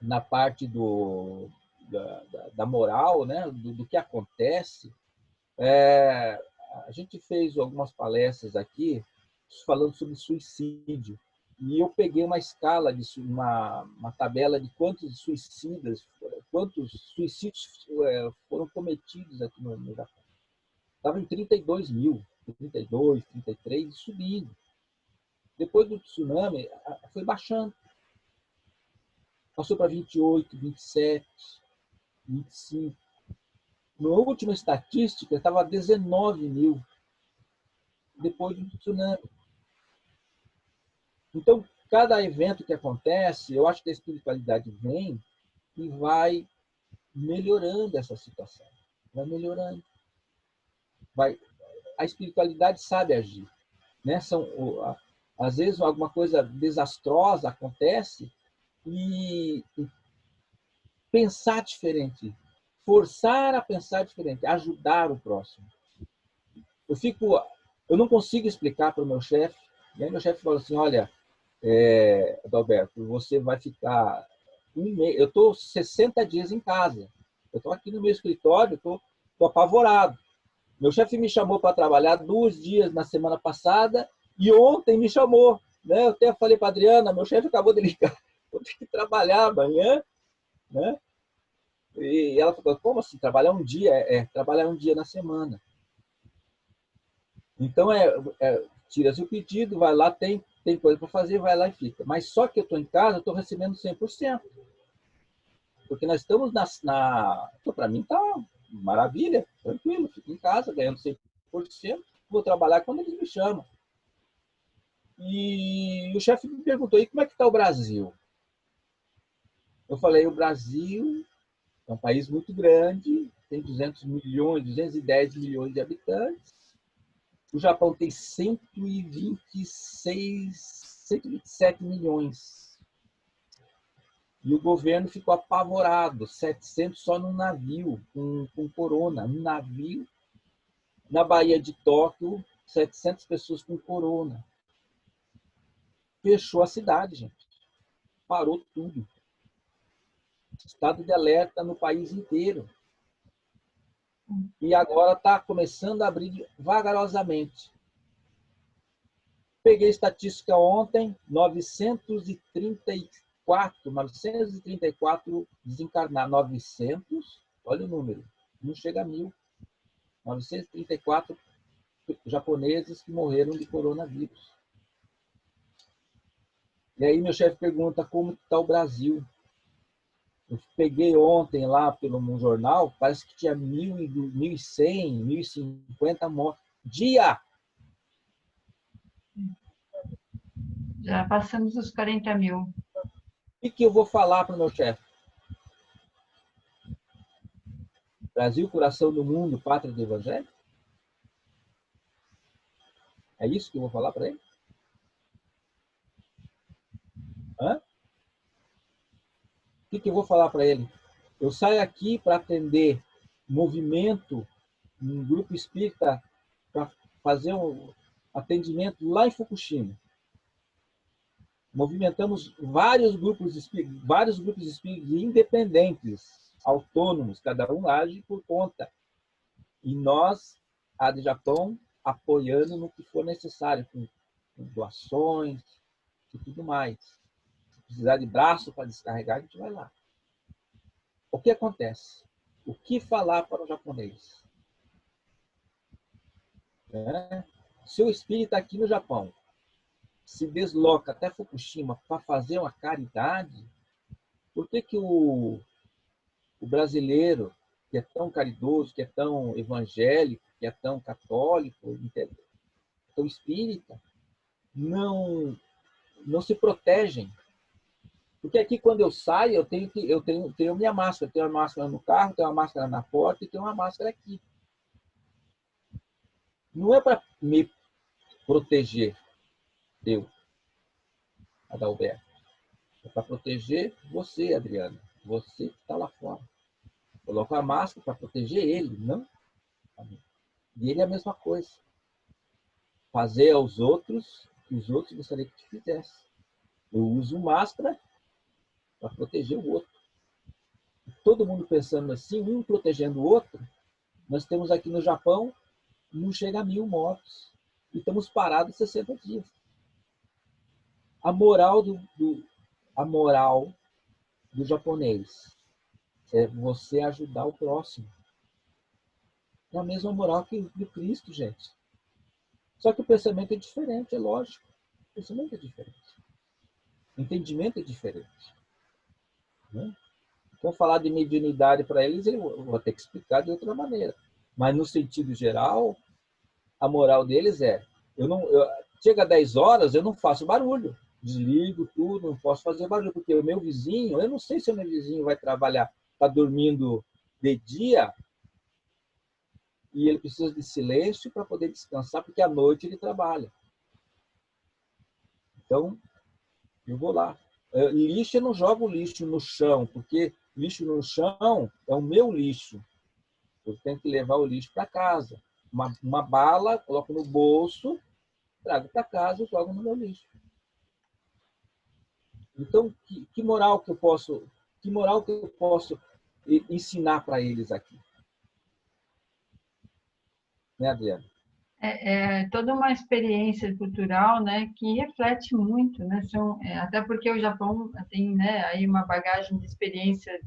na parte da moral, né, do que acontece. A gente fez algumas palestras aqui falando sobre suicídio. E eu peguei uma escala, uma tabela de quantos suicidas, quantos suicídios foram cometidos aqui no Japão. Estava em 32 mil, 32, 33, subindo. Depois do tsunami, foi baixando. Passou para 28, 27, 25. Na última estatística, estava 19 mil depois do tsunami. Então, cada evento que acontece, eu acho que a espiritualidade vem e vai melhorando essa situação. Vai melhorando. A espiritualidade sabe agir. Né? Às vezes, alguma coisa desastrosa acontece e pensar diferente, forçar a pensar diferente, ajudar o próximo. Eu não consigo explicar para o meu chefe, e aí meu chefe falou assim, olha, Adalberto, você vai ficar um mês, eu estou 60 dias em casa, eu estou aqui no meu escritório, estou apavorado. Meu chefe me chamou para trabalhar 2 dias na semana passada e ontem me chamou. Né? Eu até falei para a Adriana, meu chefe acabou de ligar, vou ter que trabalhar amanhã. Né? E ela falou, como assim? Trabalhar um dia? Trabalhar um dia na semana. Então, tira-se o pedido, vai lá, tem coisa para fazer, vai lá e fica. Mas só que eu estou em casa, eu estou recebendo 100%. Porque nós estamos então, para mim está maravilha, tranquilo, fico em casa, ganhando 100%, vou trabalhar quando eles me chamam. E o chefe me perguntou, e como é que está o Brasil? Eu falei, o Brasil é um país muito grande, tem 200 milhões, 210 milhões de habitantes. O Japão tem 127 milhões. E o governo ficou apavorado, 700 só num navio, com corona. Um navio na Baía de Tóquio, 700 pessoas com corona. Fechou a cidade, gente. Parou tudo. Estado de alerta no país inteiro. E agora está começando a abrir vagarosamente. Peguei estatística ontem, 934 desencarnados. 900, olha o número, não chega a 1.000. 934 japoneses que morreram de coronavírus. E aí meu chefe pergunta como está o Brasil. Eu peguei ontem lá num jornal, parece que tinha 1.100, 1.050 mortes. Dia! Já passamos os 40 mil. O que eu vou falar para o meu chefe? Brasil, coração do mundo, pátria do evangelho? É isso que eu vou falar para ele? Hã? O que eu vou falar para ele? Eu saio aqui para atender movimento, um grupo espírita, para fazer um atendimento lá em Fukushima. Movimentamos vários grupos espíritas independentes, autônomos, cada um age por conta. E nós, a de Japão, apoiando no que for necessário, com doações e tudo mais. Se precisar de braço para descarregar, a gente vai lá. O que acontece? O que falar para o japonês? Se o espírito está aqui no Japão, se desloca até Fukushima para fazer uma caridade, por que o brasileiro, que é tão caridoso, que é tão evangélico, que é tão católico, tão espírita, não se protegem? Porque aqui, quando eu saio, eu tenho minha máscara. Eu tenho uma máscara no carro, tenho uma máscara na porta e tenho uma máscara aqui. Não é para me proteger, eu, Adalberto. É para proteger você, Adriana. Você que está lá fora. Coloca a máscara para proteger ele, não? E ele é a mesma coisa. Fazer aos outros o que os outros gostariam que te fizesse. Eu uso máscara para proteger o outro. Todo mundo pensando assim, um protegendo o outro. Nós temos aqui no Japão, não chega a 1.000 mortos. E estamos parados 60 dias. A moral do japonês é você ajudar o próximo. É a mesma moral que do Cristo, gente. Só que o pensamento é diferente, é lógico. O pensamento é diferente. O entendimento é diferente. Né? Então, falar de mediunidade para eles, eu vou ter que explicar de outra maneira. Mas, no sentido geral, a moral deles é: chega 10 horas, eu não faço barulho. Desligo tudo, não posso fazer barulho, porque o meu vizinho, eu não sei se o meu vizinho vai trabalhar, está dormindo de dia, e ele precisa de silêncio para poder descansar, porque à noite ele trabalha. Então, eu vou lá. Lixo, eu não jogo lixo no chão, porque lixo no chão é o meu lixo. Eu tenho que levar o lixo para casa. Uma bala, coloco no bolso, trago para casa e jogo no meu lixo. Então, que moral que eu posso ensinar para eles aqui? Né, Adriana? É toda uma experiência cultural, né, que reflete muito, né, até porque o Japão tem, né, aí uma bagagem de experiência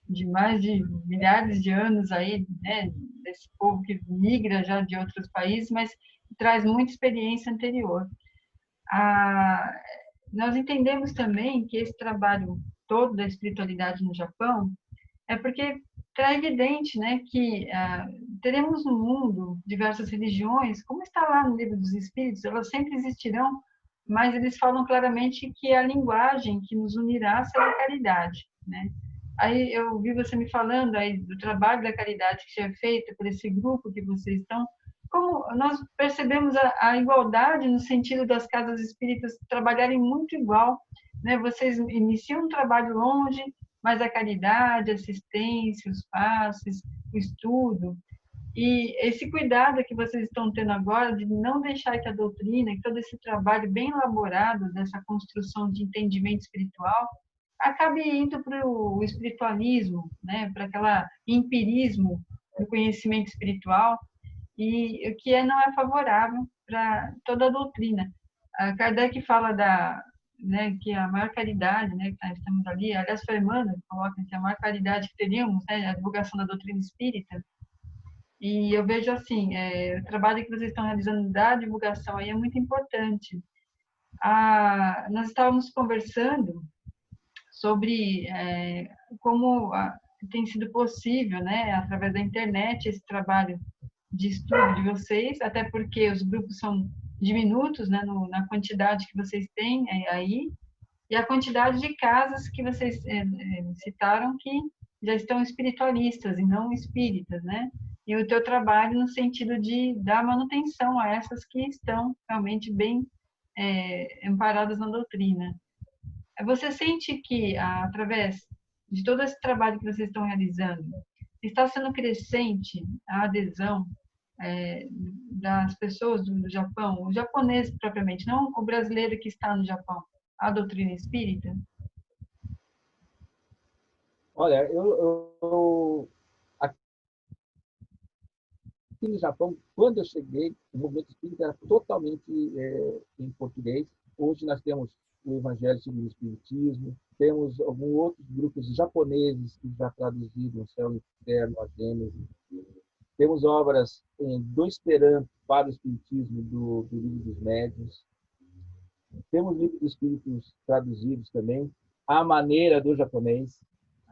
de mais de milhares de anos aí, né, desse povo que migra já de outros países, mas traz muita experiência anterior. Nós entendemos também que esse trabalho todo da espiritualidade no Japão é porque está evidente, né, que teremos no mundo diversas religiões, como está lá no Livro dos Espíritos, elas sempre existirão, mas eles falam claramente que a linguagem que nos unirá será a caridade, né? Aí eu vi você me falando aí do trabalho da caridade que é feito por esse grupo que vocês estão. Como nós percebemos a igualdade no sentido das casas espíritas trabalharem muito igual, né? Vocês iniciam um trabalho longe, mas a caridade, a assistência, os passes, o estudo, e esse cuidado que vocês estão tendo agora de não deixar que a doutrina, que todo esse trabalho bem elaborado dessa construção de entendimento espiritual, acabe indo para o espiritualismo, né, para aquela empirismo do conhecimento espiritual, e o que não é favorável para toda a doutrina. A Kardec fala né, que a maior caridade, né, que nós estamos ali, aliás, foi Emmanuel que coloca que a maior caridade que teríamos, né, a divulgação da doutrina espírita, e eu vejo assim, o trabalho que vocês estão realizando da divulgação aí é muito importante. Nós estávamos conversando sobre como tem sido possível, né, através da internet, esse trabalho de estudo de vocês, até porque os grupos são diminutos, né, na quantidade que vocês têm aí, e a quantidade de casas que vocês citaram que já estão espiritualistas e não espíritas, né? E o teu trabalho no sentido de dar manutenção a essas que estão realmente bem amparadas na doutrina. Você sente que, através de todo esse trabalho que vocês estão realizando, está sendo crescente a adesão das pessoas do Japão, o japonês propriamente, não o brasileiro que está no Japão, à doutrina espírita? Olha, aqui no Japão, quando eu cheguei, o movimento espírita era totalmente em português. Hoje nós temos o Evangelho segundo o Espiritismo, temos alguns outros grupos japoneses que já traduziram o Céu e o Inferno, a Gênesis. Temos obras do Esperanto para o Espiritismo do Livro dos Médiuns. Temos livros dos Espíritos traduzidos também, à maneira do japonês.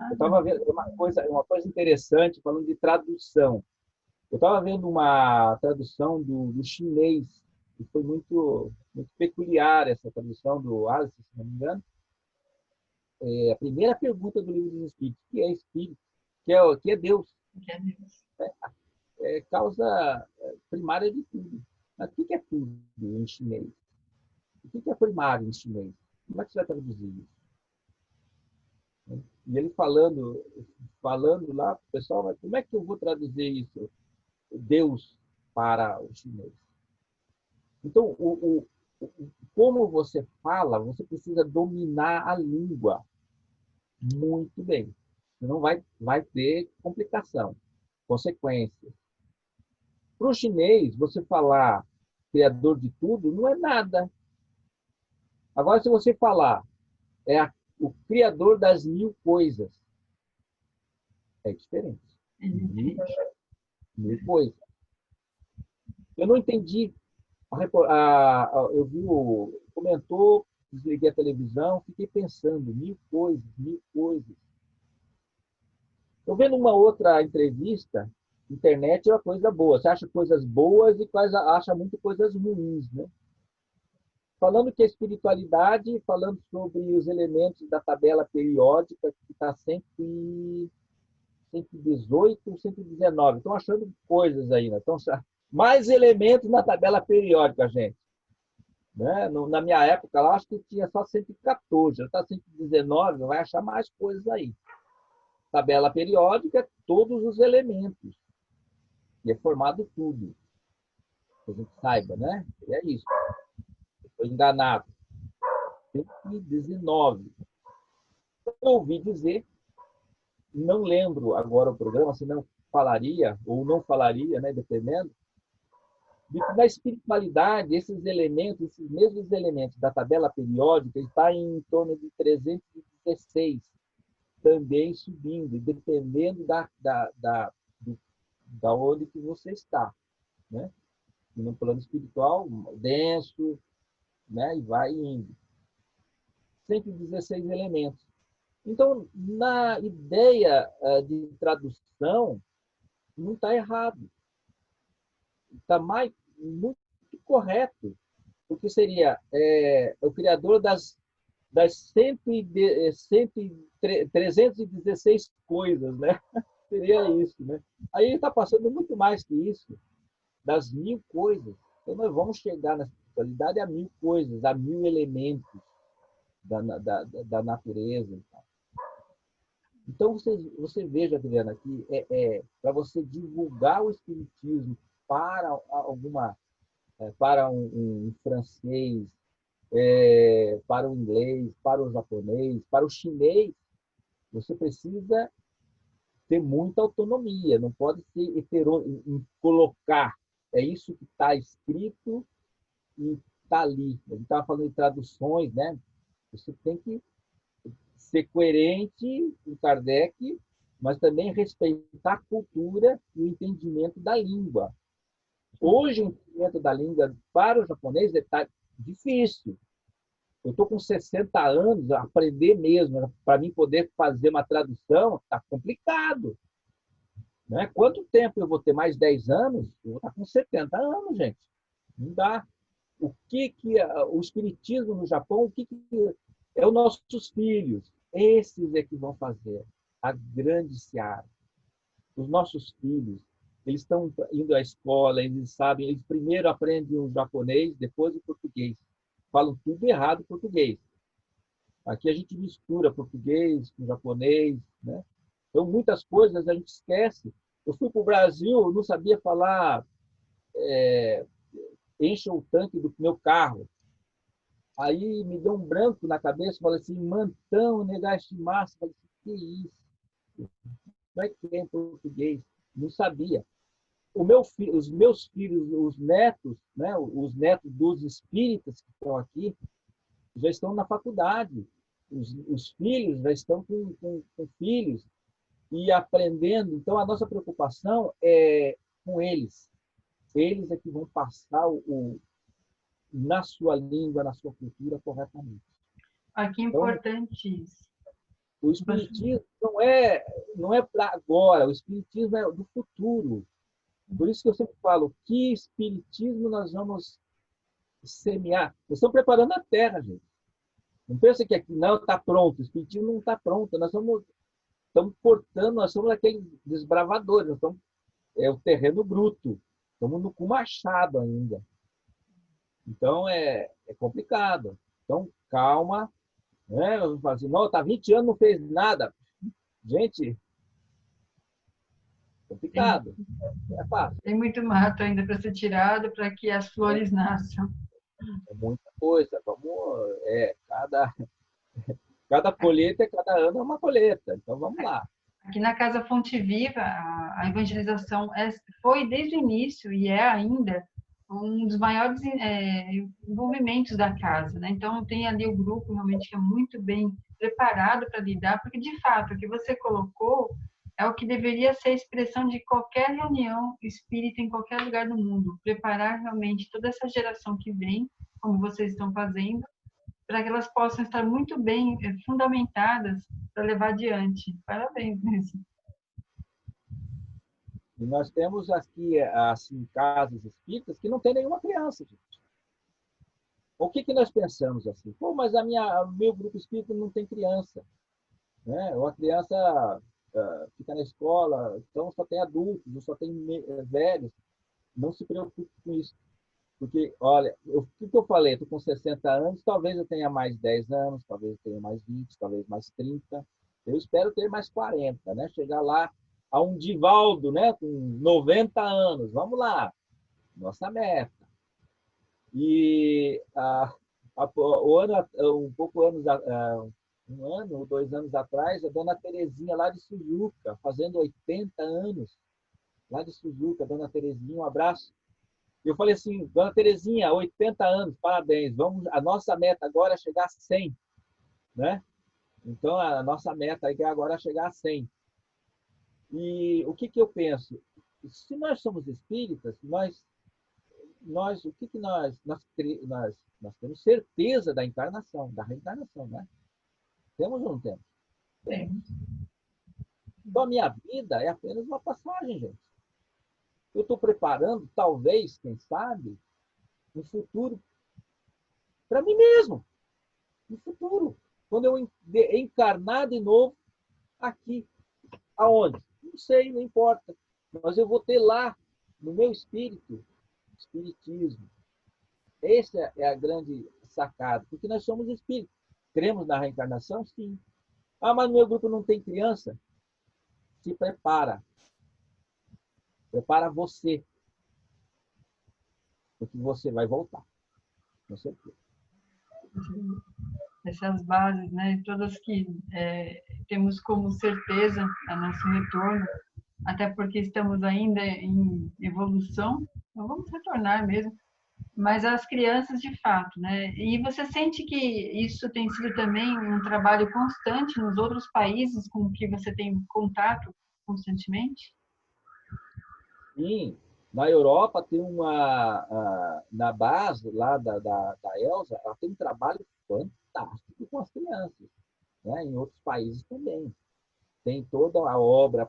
Eu estava vendo uma coisa interessante, falando de tradução. Eu estava vendo uma tradução do chinês, que foi muito, muito peculiar, essa tradução do Alice, se não me engano. A primeira pergunta do Livro dos Espíritos, que é Espírito, que é Deus. Que é Deus. Causa primária de tudo. Mas o que é tudo em chinês? O que é primário em chinês? Como é que você vai traduzir isso? E ele falando lá, pessoal, como é que eu vou traduzir isso? Deus para o chinês. Então, como você fala, você precisa dominar a língua muito bem. Senão vai ter complicação, consequências. Para o chinês, você falar criador de tudo não é nada. Agora, se você falar o criador das 1000 coisas, é diferente. 1000 coisas. Eu não entendi. Eu vi comentou, desliguei a televisão, fiquei pensando, 1000 coisas, 1000 coisas. Eu vendo uma outra entrevista, internet é uma coisa boa. Você acha coisas boas e acha muito coisas ruins, né? Falando que a espiritualidade, falando sobre os elementos da tabela periódica, que está 118, 119. Estão achando coisas aí, né? Estão mais elementos na tabela periódica, gente. Né? Na minha época, lá, acho que tinha só 114. Já está 119, vai achar mais coisas aí. tabela periódica, todos os elementos. E é formado tudo. Que a gente saiba, né? E é isso. Estou enganado. 119. Eu ouvi dizer, não lembro agora o programa, se não falaria, ou não falaria, né, dependendo, de que na espiritualidade, esses elementos, esses mesmos elementos da tabela periódica, está em torno de 316, também subindo, dependendo da onde que você está, né? E no plano espiritual, denso, né? E vai indo. 116 elementos. Então, na ideia de tradução, não está errado. Está muito correto. Porque seria o criador das 316 coisas, né? Seria isso, né? Aí ele está passando muito mais que isso, das 1000 coisas. Então, nós vamos chegar na espiritualidade a 1000 coisas, a 1000 elementos da natureza. Então, você veja, Adriana, que para você divulgar o espiritismo para para um francês, para o inglês, para o japonês, para o chinês, você precisa ter muita autonomia, não pode ser em colocar. É isso que está escrito e está ali. A gente estava falando de traduções, né? Você tem que ser coerente com Kardec, mas também respeitar a cultura e o entendimento da língua. Hoje, o entendimento da língua para o japonês está difícil. Eu estou com 60 anos, aprender mesmo, para mim poder fazer uma tradução, está complicado. Né? Quanto tempo eu vou ter? Mais 10 anos? Eu vou estar com 70 anos, gente. Não dá. O que o espiritismo no Japão, é os nossos filhos? Esses é que vão fazer a grande seara. Os nossos filhos, eles estão indo à escola, eles sabem, eles primeiro aprendem o japonês, depois o português. Falam tudo errado o português. Aqui a gente mistura português com japonês, né? Então, muitas coisas a gente esquece. Eu fui para o Brasil, não sabia falar encha o tanque do meu carro. Aí me deu um branco na cabeça, falei assim, mantão, negashimasu. Falei assim, que isso? Como é que é em português? Não sabia. Os meus filhos, os netos, né, os netos dos espíritas que estão aqui, já estão na faculdade. Os filhos já estão com filhos e aprendendo. Então, a nossa preocupação é com eles. Eles é que vão passar na sua língua, na sua cultura, corretamente. Que Então, importante isso. o espiritismo não é para agora, o espiritismo é do futuro. Por isso que eu sempre falo, que espiritismo nós vamos semear? Nós estamos preparando a terra, gente. Não pensa que aqui não está pronto, o espiritismo não está pronto. Nós estamos cortando, nós somos aqueles desbravadores, nós estamos, é o terreno bruto, estamos com machado ainda. Então, é complicado. Então, calma. Né? Eu falo assim, não, está 20 anos, não fez nada. Gente, complicado. É fácil. Tem muito mato ainda para ser tirado para que as flores nasçam. É muita coisa. Cada colheita, cada ano é uma colheita. Então, vamos lá. Aqui na Casa Fonte Viva, a evangelização foi desde o início e é ainda um dos maiores envolvimentos da casa, né? Então, tem ali o grupo realmente que é muito bem preparado para lidar, porque, de fato, o que você colocou é o que deveria ser a expressão de qualquer reunião espírita em qualquer lugar do mundo. Preparar realmente toda essa geração que vem, como vocês estão fazendo, para que elas possam estar muito bem fundamentadas para levar adiante. Parabéns mesmo. E nós temos aqui, assim, casas espíritas que não tem nenhuma criança, gente. O que nós pensamos assim? Pô, mas meu grupo espírita não tem criança. Né? Ou a criança fica na escola, então só tem adultos, ou só tem velhos. Não se preocupe com isso. Porque, olha, o que eu falei? Estou com 60 anos, talvez eu tenha mais 10 anos, talvez eu tenha mais 20, talvez mais 30. Eu espero ter mais 40, né? Chegar lá a um Divaldo, né? Com 90 anos. Vamos lá, nossa meta. E o ano, um pouco anos, um ano ou 2 anos atrás, a dona Terezinha lá de Sujuca, fazendo 80 anos, lá de Sujuca, dona Terezinha, um abraço. Eu falei assim, dona Terezinha, 80 anos, parabéns. Vamos, a nossa meta agora é chegar a 100, né? Então, a nossa meta aí é agora chegar a 100. E o que eu penso? Se nós somos espíritas, o que nós temos certeza da encarnação, da reencarnação, né? Temos ou não temos? Temos. Então, a minha vida é apenas uma passagem, gente. Eu estou preparando, talvez, quem sabe, um futuro para mim mesmo. Um futuro. Quando eu encarnar de novo aqui. Aonde? Não sei, não importa. Mas eu vou ter lá, no meu espírito, espiritismo. Essa é a grande sacada. Porque nós somos espíritos. Cremos na reencarnação? Sim. Ah, mas no meu grupo não tem criança? Se prepara. Prepara você. Porque você vai voltar. Com certeza. Essas bases, né, todas que temos como certeza a nosso retorno, até porque estamos ainda em evolução, então vamos retornar mesmo, mas as crianças de fato, né? E você sente que isso tem sido também um trabalho constante nos outros países com que você tem contato constantemente? Sim, na Europa tem na base lá da Elsa, ela tem um trabalho fantástico com as crianças, né? Em outros países também. Tem toda a obra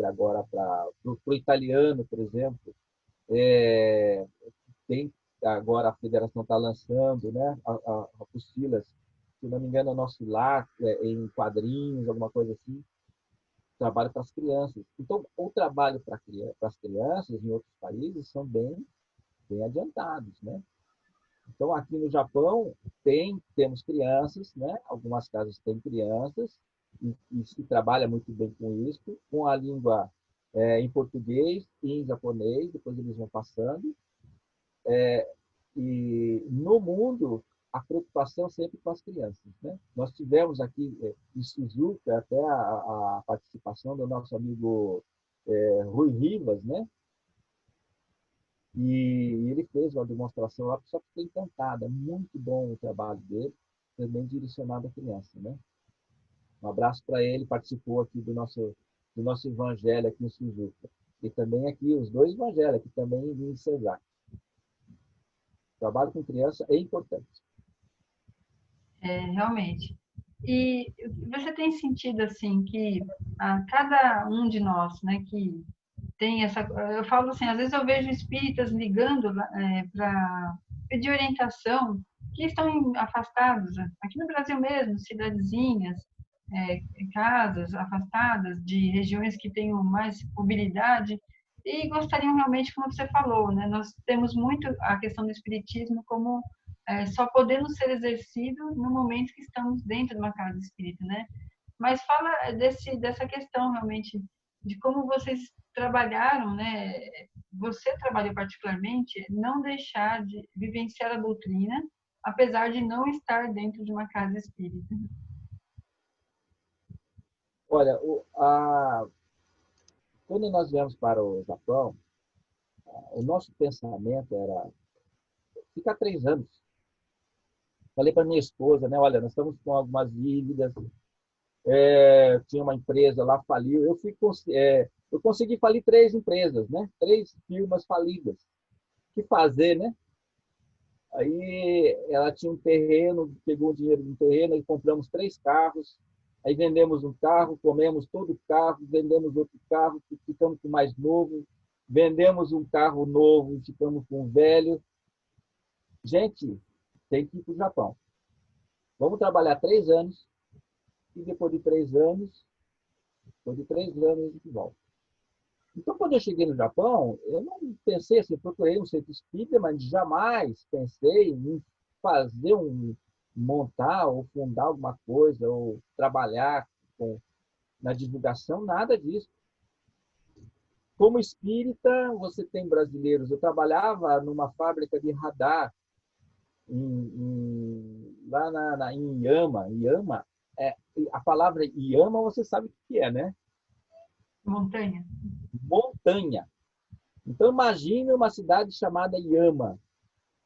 agora para o italiano, por exemplo. Tem agora a federação está lançando, né? A apostilas, se não me engano, o nosso lar em quadrinhos, alguma coisa assim, trabalho para as crianças. Então, o trabalho para as crianças em outros países são bem adiantados, né? Então, aqui no Japão, temos crianças, né? Algumas casas têm crianças, e se trabalha muito bem com isso, com a língua em português e em japonês, depois eles vão passando. E no mundo, a preocupação sempre com as crianças, né? Nós tivemos aqui em Suzuka até a participação do nosso amigo Rui Rivas, né? E ele fez uma demonstração lá, só fiquei encantada. Muito bom o trabalho dele, também direcionado à criança, né? Um abraço para ele, participou aqui do nosso evangelho aqui em Suzuka. E também aqui os dois evangelhos, aqui também em Cesar. Trabalho com criança é importante. Realmente. E você tem sentido assim que a cada um de nós, né, que tem essa, eu falo assim, às vezes eu vejo espíritas ligando para pedir orientação que estão afastados, aqui no Brasil mesmo, cidadezinhas, casas afastadas de regiões que tenham mais mobilidade e gostariam realmente, como você falou, né? Nós temos muito a questão do espiritismo como só podendo ser exercido no momento que estamos dentro de uma casa espírita, né? Mas fala dessa questão realmente de como vocês trabalharam, né? Você trabalhou particularmente, não deixar de vivenciar a doutrina, apesar de não estar dentro de uma casa espírita. Olha, quando nós viemos para o Japão, o nosso pensamento era ficar 3 anos. Falei para minha esposa, né? Olha, nós estamos com algumas dívidas. Tinha uma empresa lá, faliu. Eu consegui falir 3 empresas, né? 3 firmas falidas. O que fazer, né? Aí ela tinha um terreno, pegou o dinheiro do terreno e compramos 3 carros. Aí vendemos um carro, comemos todo o carro, vendemos outro carro, ficamos com o mais novo, vendemos um carro novo, ficamos com o velho. Gente, tem que ir para o Japão. Vamos trabalhar 3 anos e depois de 3 anos a gente volta. Então, quando eu cheguei no Japão, eu não pensei assim, procurei um centro espírita, mas jamais pensei em fazer montar ou fundar alguma coisa, ou trabalhar. na divulgação, nada disso. Como espírita, você tem brasileiros. Eu trabalhava numa fábrica de radar lá em Iama. Iama, a palavra Iama você sabe o que é, né? Montanha. Montanha. Então, imagine uma cidade chamada Iama,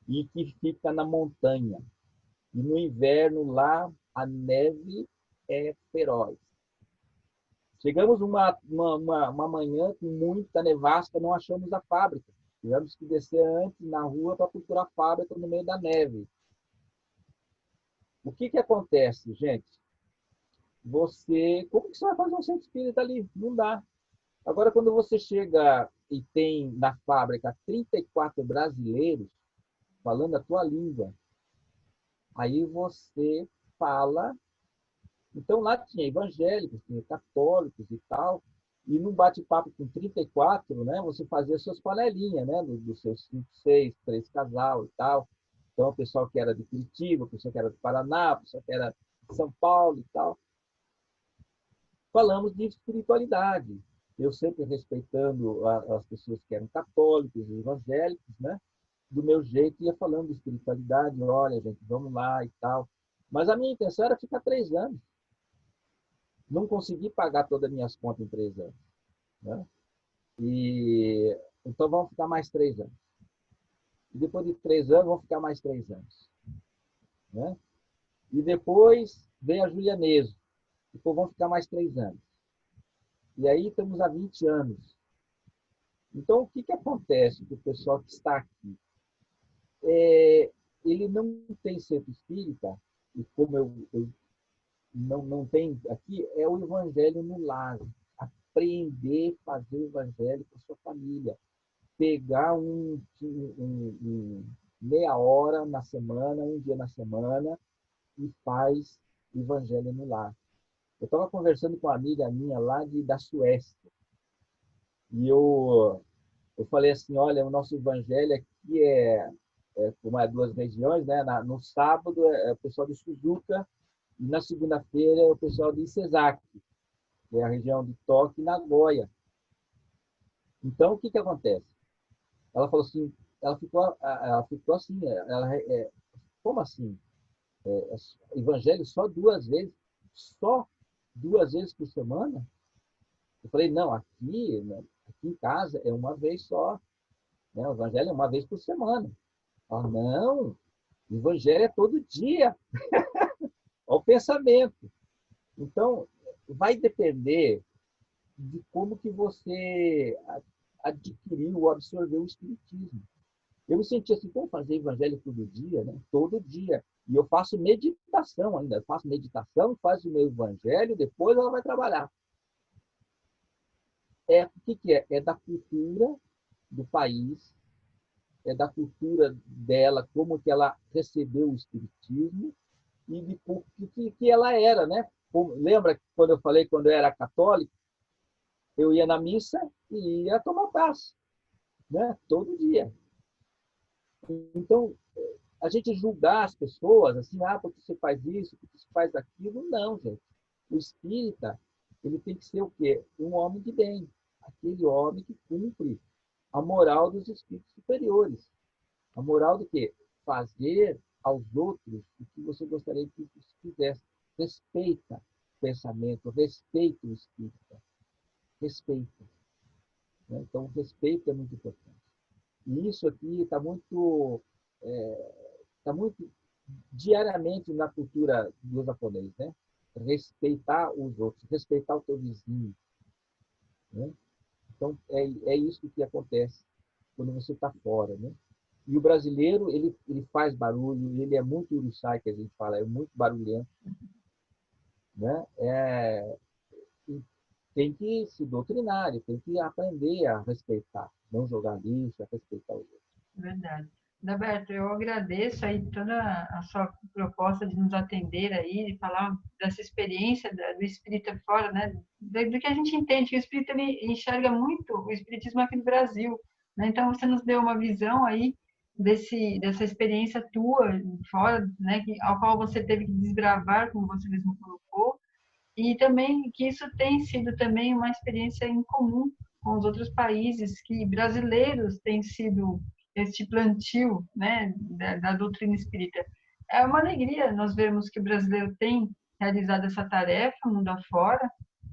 e que fica na montanha. E no inverno lá, a neve é feroz. Chegamos uma manhã com muita nevasca, não achamos a fábrica. Tivemos que descer antes na rua para procurar a fábrica no meio da neve. O que acontece, gente? Como que você vai fazer um centro espírita ali? Não dá. Agora, quando você chega e tem na fábrica 34 brasileiros falando a tua língua, aí você fala. Então, lá tinha evangélicos, tinha católicos e tal, e num bate-papo com 34, né, você fazia suas panelinhas, né, dos seus 5, 6, 3 casal e tal. Então, o pessoal que era de Curitiba, o pessoal que era do Paraná, o pessoal que era de São Paulo e tal. Falamos de espiritualidade. Eu sempre respeitando as pessoas que eram católicos e evangélicos, né? Do meu jeito, ia falando de espiritualidade. Olha, gente, vamos lá e tal. Mas a minha intenção era ficar 3 anos. Não consegui pagar todas as minhas contas em 3 anos. Né? Então, vamos ficar mais 3 anos. E depois de 3 anos, vamos ficar mais 3 anos. Né? E depois veio a Julianeso. Depois vamos ficar mais 3 anos. E aí estamos há 20 anos. Então, o que acontece com o pessoal que está aqui? Ele não tem centro espírita, e como eu não tem aqui, é o evangelho no lar. Aprender a fazer o evangelho com a sua família. Pegar meia hora na semana, um dia na semana, e faz o evangelho no lar. Eu estava conversando com uma amiga minha lá da Suécia. E eu falei assim, olha, o nosso evangelho aqui como é 2 regiões, né? No sábado é o pessoal de Suzuka e na segunda-feira é o pessoal de Isezaki, que é a região de Tóquio e Nagoya. Então, o que acontece? Ela falou assim, ela ficou assim, como assim? Evangelho só 2 vezes? Só 2 vezes por semana? Eu falei, não, aqui em casa é uma vez só. Né? O evangelho é uma vez por semana. Ela, não, o evangelho é todo dia. Olha o pensamento. Então, vai depender de como que você adquiriu ou absorveu o espiritismo. Eu me senti assim, como fazer evangelho todo dia, né? Todo dia. E eu faço meditação ainda. Eu faço meditação, faço o meu evangelho, depois ela vai trabalhar. O que é? É da cultura do país, é da cultura dela, como que ela recebeu o espiritismo e de que ela era, né? Lembra quando eu falei quando eu era católico, eu ia na missa e ia tomar passe, né? Todo dia. Então, a gente julgar as pessoas assim, porque você faz isso, porque você faz aquilo, não, gente. O espírita, ele tem que ser o quê? Um homem de bem, aquele homem que cumpre a moral dos espíritos superiores. A moral do quê? Fazer aos outros o que você gostaria que eles fizessem. Respeita o pensamento, respeita o espírito. Respeita. Né? Então, o respeito é muito importante. E isso aqui está muito diariamente na cultura do japonês, né? Respeitar os outros, respeitar o teu vizinho. Né? Então, é isso que acontece quando você está fora, né? E o brasileiro, ele faz barulho, ele é muito uruçai, que a gente fala, é muito barulhento. Né? Tem que se doutrinar, ele tem que aprender a respeitar, não jogar lixo, a respeitar os outros. Verdade. Daberto, eu agradeço aí toda a sua proposta de nos atender aí, de falar dessa experiência do espírita fora, né? Do que a gente entende, que o espírita ele enxerga muito o espiritismo aqui no Brasil, né? Então, você nos deu uma visão aí dessa experiência tua fora, né? Ao qual você teve que desbravar, como você mesmo colocou, e também que isso tem sido também uma experiência em comum com os outros países, que brasileiros têm sido este plantio, né, da doutrina espírita. É uma alegria nós vermos que o brasileiro tem realizado essa tarefa mundo afora,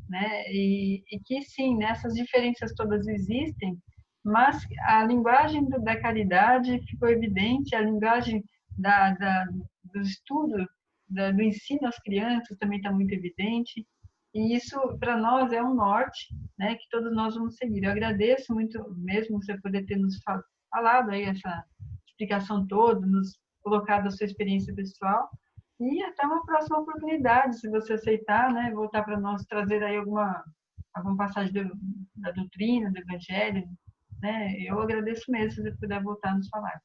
né, e que sim, nessas diferenças todas existem, mas a linguagem da caridade ficou evidente, a linguagem do estudo, do ensino às crianças também está muito evidente, e isso para nós é um norte, né, que todos nós vamos seguir. Eu agradeço muito mesmo você poder ter nos falado aí essa explicação toda, nos colocado a sua experiência pessoal, e até uma próxima oportunidade, se você aceitar, né, voltar para nós trazer aí alguma passagem da doutrina, do evangelho, né? Eu agradeço mesmo se você puder voltar a nos falar.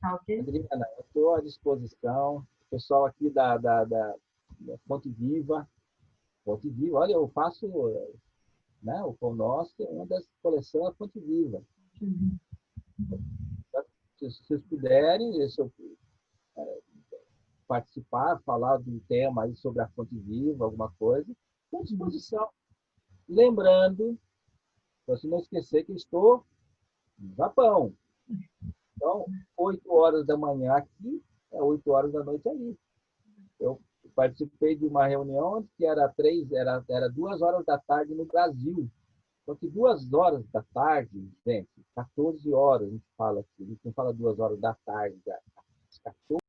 Tá ok? Adriana, eu estou à disposição. O pessoal aqui da Fonte Viva. Fonte Viva, olha, eu faço, né, o Pão Nosso é uma das coleções da Fonte Viva. Uhum. Se vocês puderem, se eu participar, falar de um tema aí sobre a Fonte Viva, alguma coisa, estou à disposição. Lembrando, para você não esquecer que eu estou no Japão. Então, 8 horas da manhã aqui, é 8 horas da noite aí. Eu participei de uma reunião que era 2 horas da tarde no Brasil. Só que 2 horas da tarde, gente, 14 horas a gente fala aqui, a gente não fala 2 horas da tarde, 14